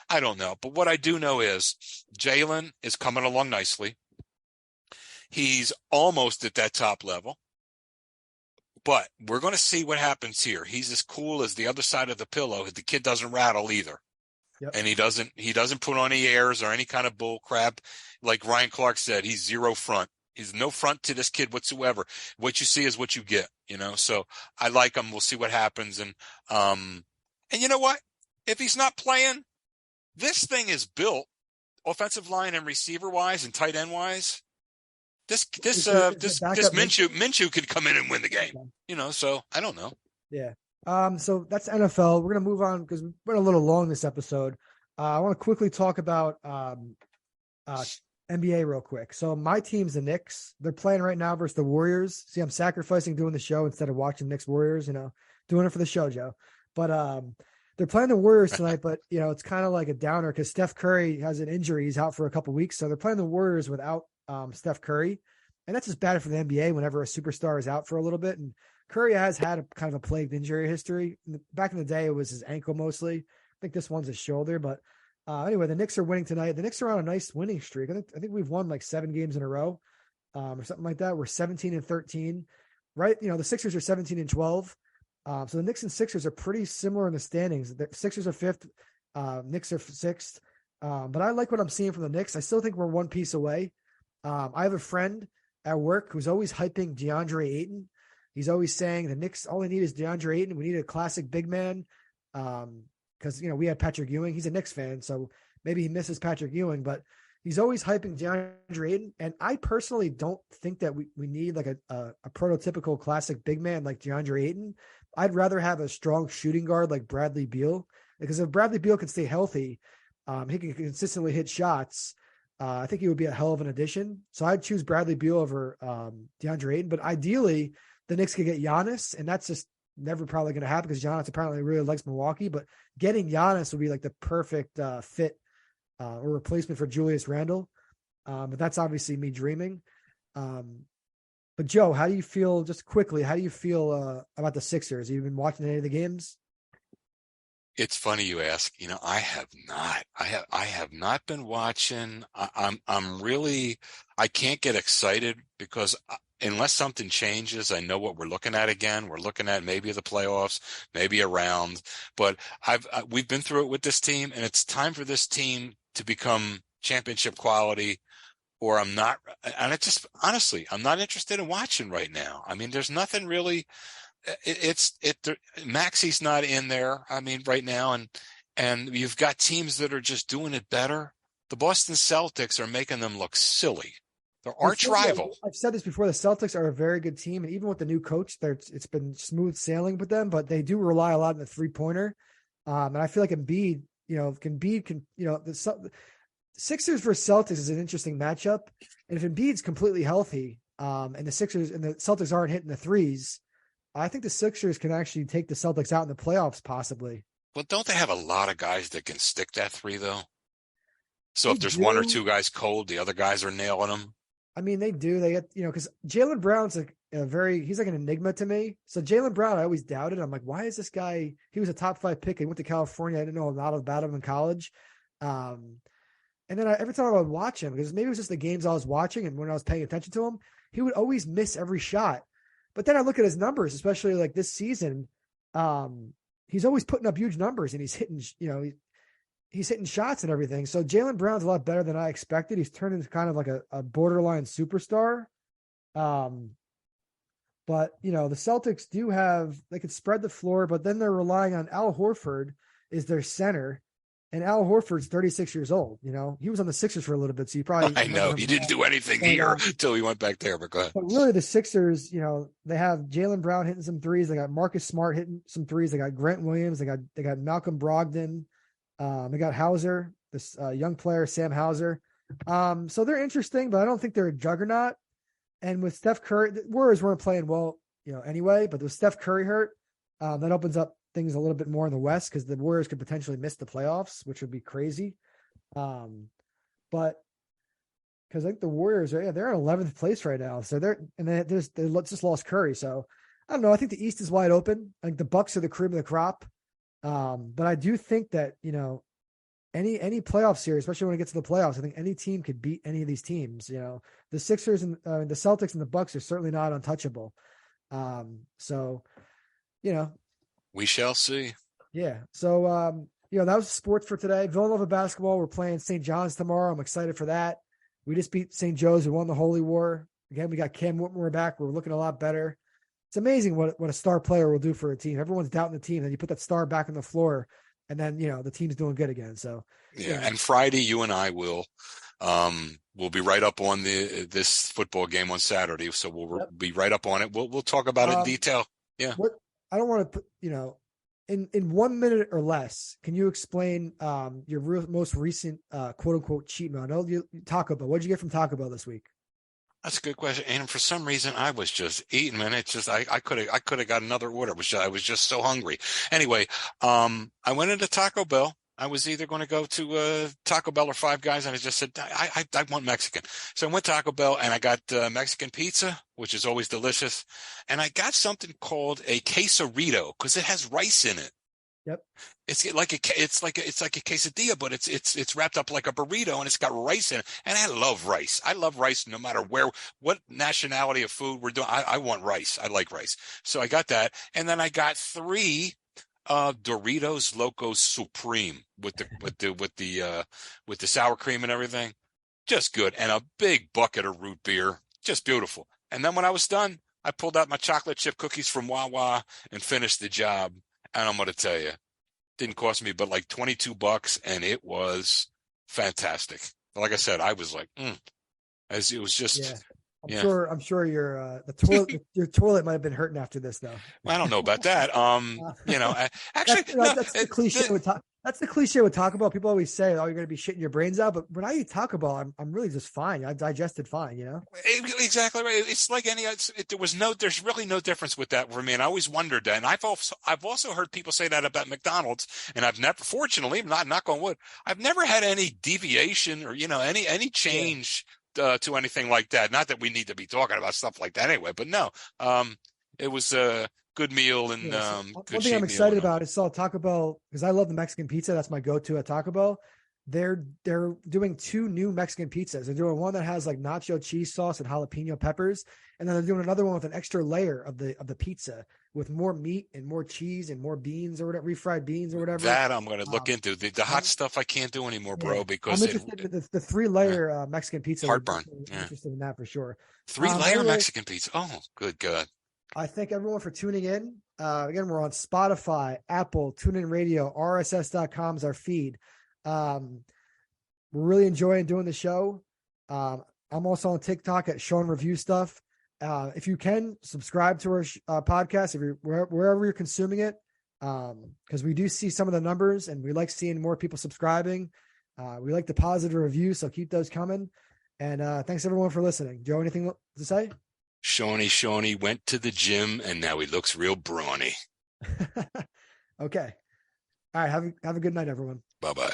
I don't know. But what I do know is Jalen is coming along nicely. He's almost at that top level, but we're going to see what happens here. He's as cool as the other side of the pillow. The kid doesn't rattle either. Yep. And he doesn't put on any airs or any kind of bull crap. Like Ryan Clark said, he's zero front. He's no front to this kid whatsoever. What you see is what you get, so I like him. We'll see what happens. And you know what? If he's not playing, this thing is built offensive line and receiver wise and tight end wise. This Minshew could come in and win the game, so I don't know. Yeah. So that's NFL. We're going to move on because we went a little long this episode. I want to quickly talk about NBA real quick. So my team's the Knicks. They're playing right now versus the Warriors. See, I'm sacrificing doing the show instead of watching Knicks Warriors, doing it for the show, Joe. But they're playing the Warriors tonight, but it's kind of like a downer because Steph Curry has an injury. He's out for a couple weeks. So they're playing the Warriors without Steph Curry. And that's just bad for the NBA whenever a superstar is out for a little bit. And Curry has had a kind of a plagued injury history. Back in the day, it was his ankle mostly. I think this one's his shoulder. But anyway, the Knicks are winning tonight. The Knicks are on a nice winning streak. I think we've won like 7 games in a row or something like that. We're 17-13, right? The Sixers are 17-12. So the Knicks and Sixers are pretty similar in the standings. The Sixers are 5th. Knicks are 6th. But I like what I'm seeing from the Knicks. I still think we're one piece away. I have a friend at work who's always hyping DeAndre Ayton. He's always saying the Knicks, all they need is DeAndre Ayton. We need a classic big man. Because, we had Patrick Ewing. He's a Knicks fan, so maybe he misses Patrick Ewing. But, he's always hyping DeAndre Ayton. And I personally don't think that we need like a prototypical classic big man like DeAndre Ayton. I'd rather have a strong shooting guard like Bradley Beal, because if Bradley Beal can stay healthy, he can consistently hit shots. I think he would be a hell of an addition. So I'd choose Bradley Beal over DeAndre Ayton. But ideally, the Knicks could get Giannis, and that's just never probably going to happen because Giannis apparently really likes Milwaukee. But getting Giannis would be like the perfect fit or replacement for Julius Randle. But that's obviously me dreaming. But Joe, how do you feel, just quickly, how do you feel about the Sixers? Have you been watching any of the games? It's funny you ask. I have not. I have not been watching. I'm really. I can't get excited because unless something changes, I know what we're looking at again. We're looking at maybe the playoffs, maybe a round. But we've been through it with this team, and it's time for this team to become championship quality. Or I'm not. And it just honestly, I'm not interested in watching right now. I mean, there's nothing really. Maxi's not in there. I mean, right now, and you've got teams that are just doing it better. The Boston Celtics are making them look silly. They're arch rival. I've said this before. The Celtics are a very good team, and even with the new coach, it's been smooth sailing with them. But they do rely a lot on the 3-pointer, and I feel like Embiid, the Sixers versus Celtics is an interesting matchup. And if Embiid's completely healthy, and the Sixers and the Celtics aren't hitting the threes, I think the Sixers can actually take the Celtics out in the playoffs, possibly. Well, don't they have a lot of guys that can stick that three, though? So if there's one or two guys cold, the other guys are nailing them. I mean, they do. They get, because Jaylen Brown's he's like an enigma to me. So Jaylen Brown, I always doubted. I'm like, why is this guy? He was a top 5 pick. He went to California. I didn't know a lot about him in college. And then every time I would watch him, because maybe it was just the games I was watching and when I was paying attention to him, he would always miss every shot. But then I look at his numbers, especially like this season. He's always putting up huge numbers, and he's hitting, he's hitting shots and everything. So Jaylen Brown's a lot better than I expected. He's turned into kind of like a borderline superstar. But the Celtics they could spread the floor, but then they're relying on Al Horford is their center. And Al Horford's 36 years old. He was on the Sixers for a little bit, so you probably. I know he didn't do anything here until he went back there. But go ahead. But really, the Sixers, they have Jaylen Brown hitting some threes. They got Marcus Smart hitting some threes. They got Grant Williams. They got Malcolm Brogdon. They got Hauser, this young player, Sam Hauser. So they're interesting, but I don't think they're a juggernaut. And with Steph Curry, the Warriors weren't playing well, anyway. But with Steph Curry hurt, that opens up things a little bit more in the West, because the Warriors could potentially miss the playoffs, which would be crazy. But because I think the Warriors they're in 11th place right now, so they just lost Curry. So I don't know. I think the East is wide open. I think the Bucks are the cream of the crop. But I do think that any playoff series, especially when it gets to the playoffs, I think any team could beat any of these teams. The Sixers and the Celtics and the Bucks are certainly not untouchable. So we shall see. Yeah. So, that was sports for today. Villanova basketball, we're playing St. John's tomorrow. I'm excited for that. We just beat St. Joe's. We won the Holy War. Again, we got Cam Whitmore back. We're looking a lot better. It's amazing what a star player will do for a team. Everyone's doubting the team. Then you put that star back on the floor, and then, the team's doing good again. So, yeah. And Friday, you and I will be right up on this football game on Saturday. So we'll be right up on it. We'll talk about it in detail. Yeah. I don't want to put, in 1 minute or less, can you explain your most recent quote unquote cheat meal? I know Taco Bell. What did you get from Taco Bell this week? That's a good question. And for some reason, I was just eating, man. It's just I could have got another order. I was just so hungry. Anyway, I went into Taco Bell. I was either going to go to Taco Bell or Five Guys, and I just said I want Mexican. So I went to Taco Bell, and I got Mexican pizza, which is always delicious, and I got something called a quesarito because it has rice in it. Yep. It's like a quesadilla, but it's wrapped up like a burrito, and it's got rice in it. And I love rice. I love rice no matter what nationality of food we're doing. I want rice. I like rice. So I got that, and then I got 3 Doritos Locos Supreme with the sour cream and everything. Just good. And a big bucket of root beer. Just beautiful. And then when I was done, I pulled out my chocolate chip cookies from Wawa and finished the job. And I'm going to tell you, didn't cost me but like $22, and it was fantastic. But like I said, I was like, as it was just, Yeah. yeah. I'm sure your toilet might have been hurting after this though. Well, I don't know about that. Actually, no. That's the cliche with that's the cliche with Taco Bell. People always say, "Oh, you're going to be shitting your brains out," but when I eat Taco Bell, I'm really just fine. I digested fine, you know. Exactly right. It's like there's really no difference with that for me. And I always wondered that. And I've also heard people say that about McDonald's, and I've never, fortunately, not knock on wood, I've never had any deviation or any change to anything like that. Not that we need to be talking about stuff like that anyway, but no, it was a good meal and one thing I'm excited about is Taco Bell, because I love the Mexican pizza. That's my go-to at Taco Bell. They're doing 2 new Mexican pizzas. They're doing one that has like nacho cheese sauce and jalapeno peppers, and then they're doing another one with an extra layer of the pizza with more meat and more cheese and more beans or whatever, refried beans or whatever. That I'm going to look into. The hot stuff I can't do anymore, bro, because I'm interested in the 3-layer Mexican pizza. Heartburn. I'm interested in that for sure. 3-layer Mexican pizza. Oh, good God. I thank everyone for tuning in. Again, we're on Spotify, Apple, TuneIn Radio, RSS.com is our feed. We're really enjoying doing the show. I'm also on TikTok at Sean Review Stuff. If you can, subscribe to our podcast if you're wherever you're consuming it, because we do see some of the numbers and we like seeing more people subscribing. We like the positive reviews, so keep those coming. And thanks everyone for listening. Joe, anything to say? Shawnee went to the gym and now he looks real brawny. Okay. All right. Have a good night, everyone. Bye-bye.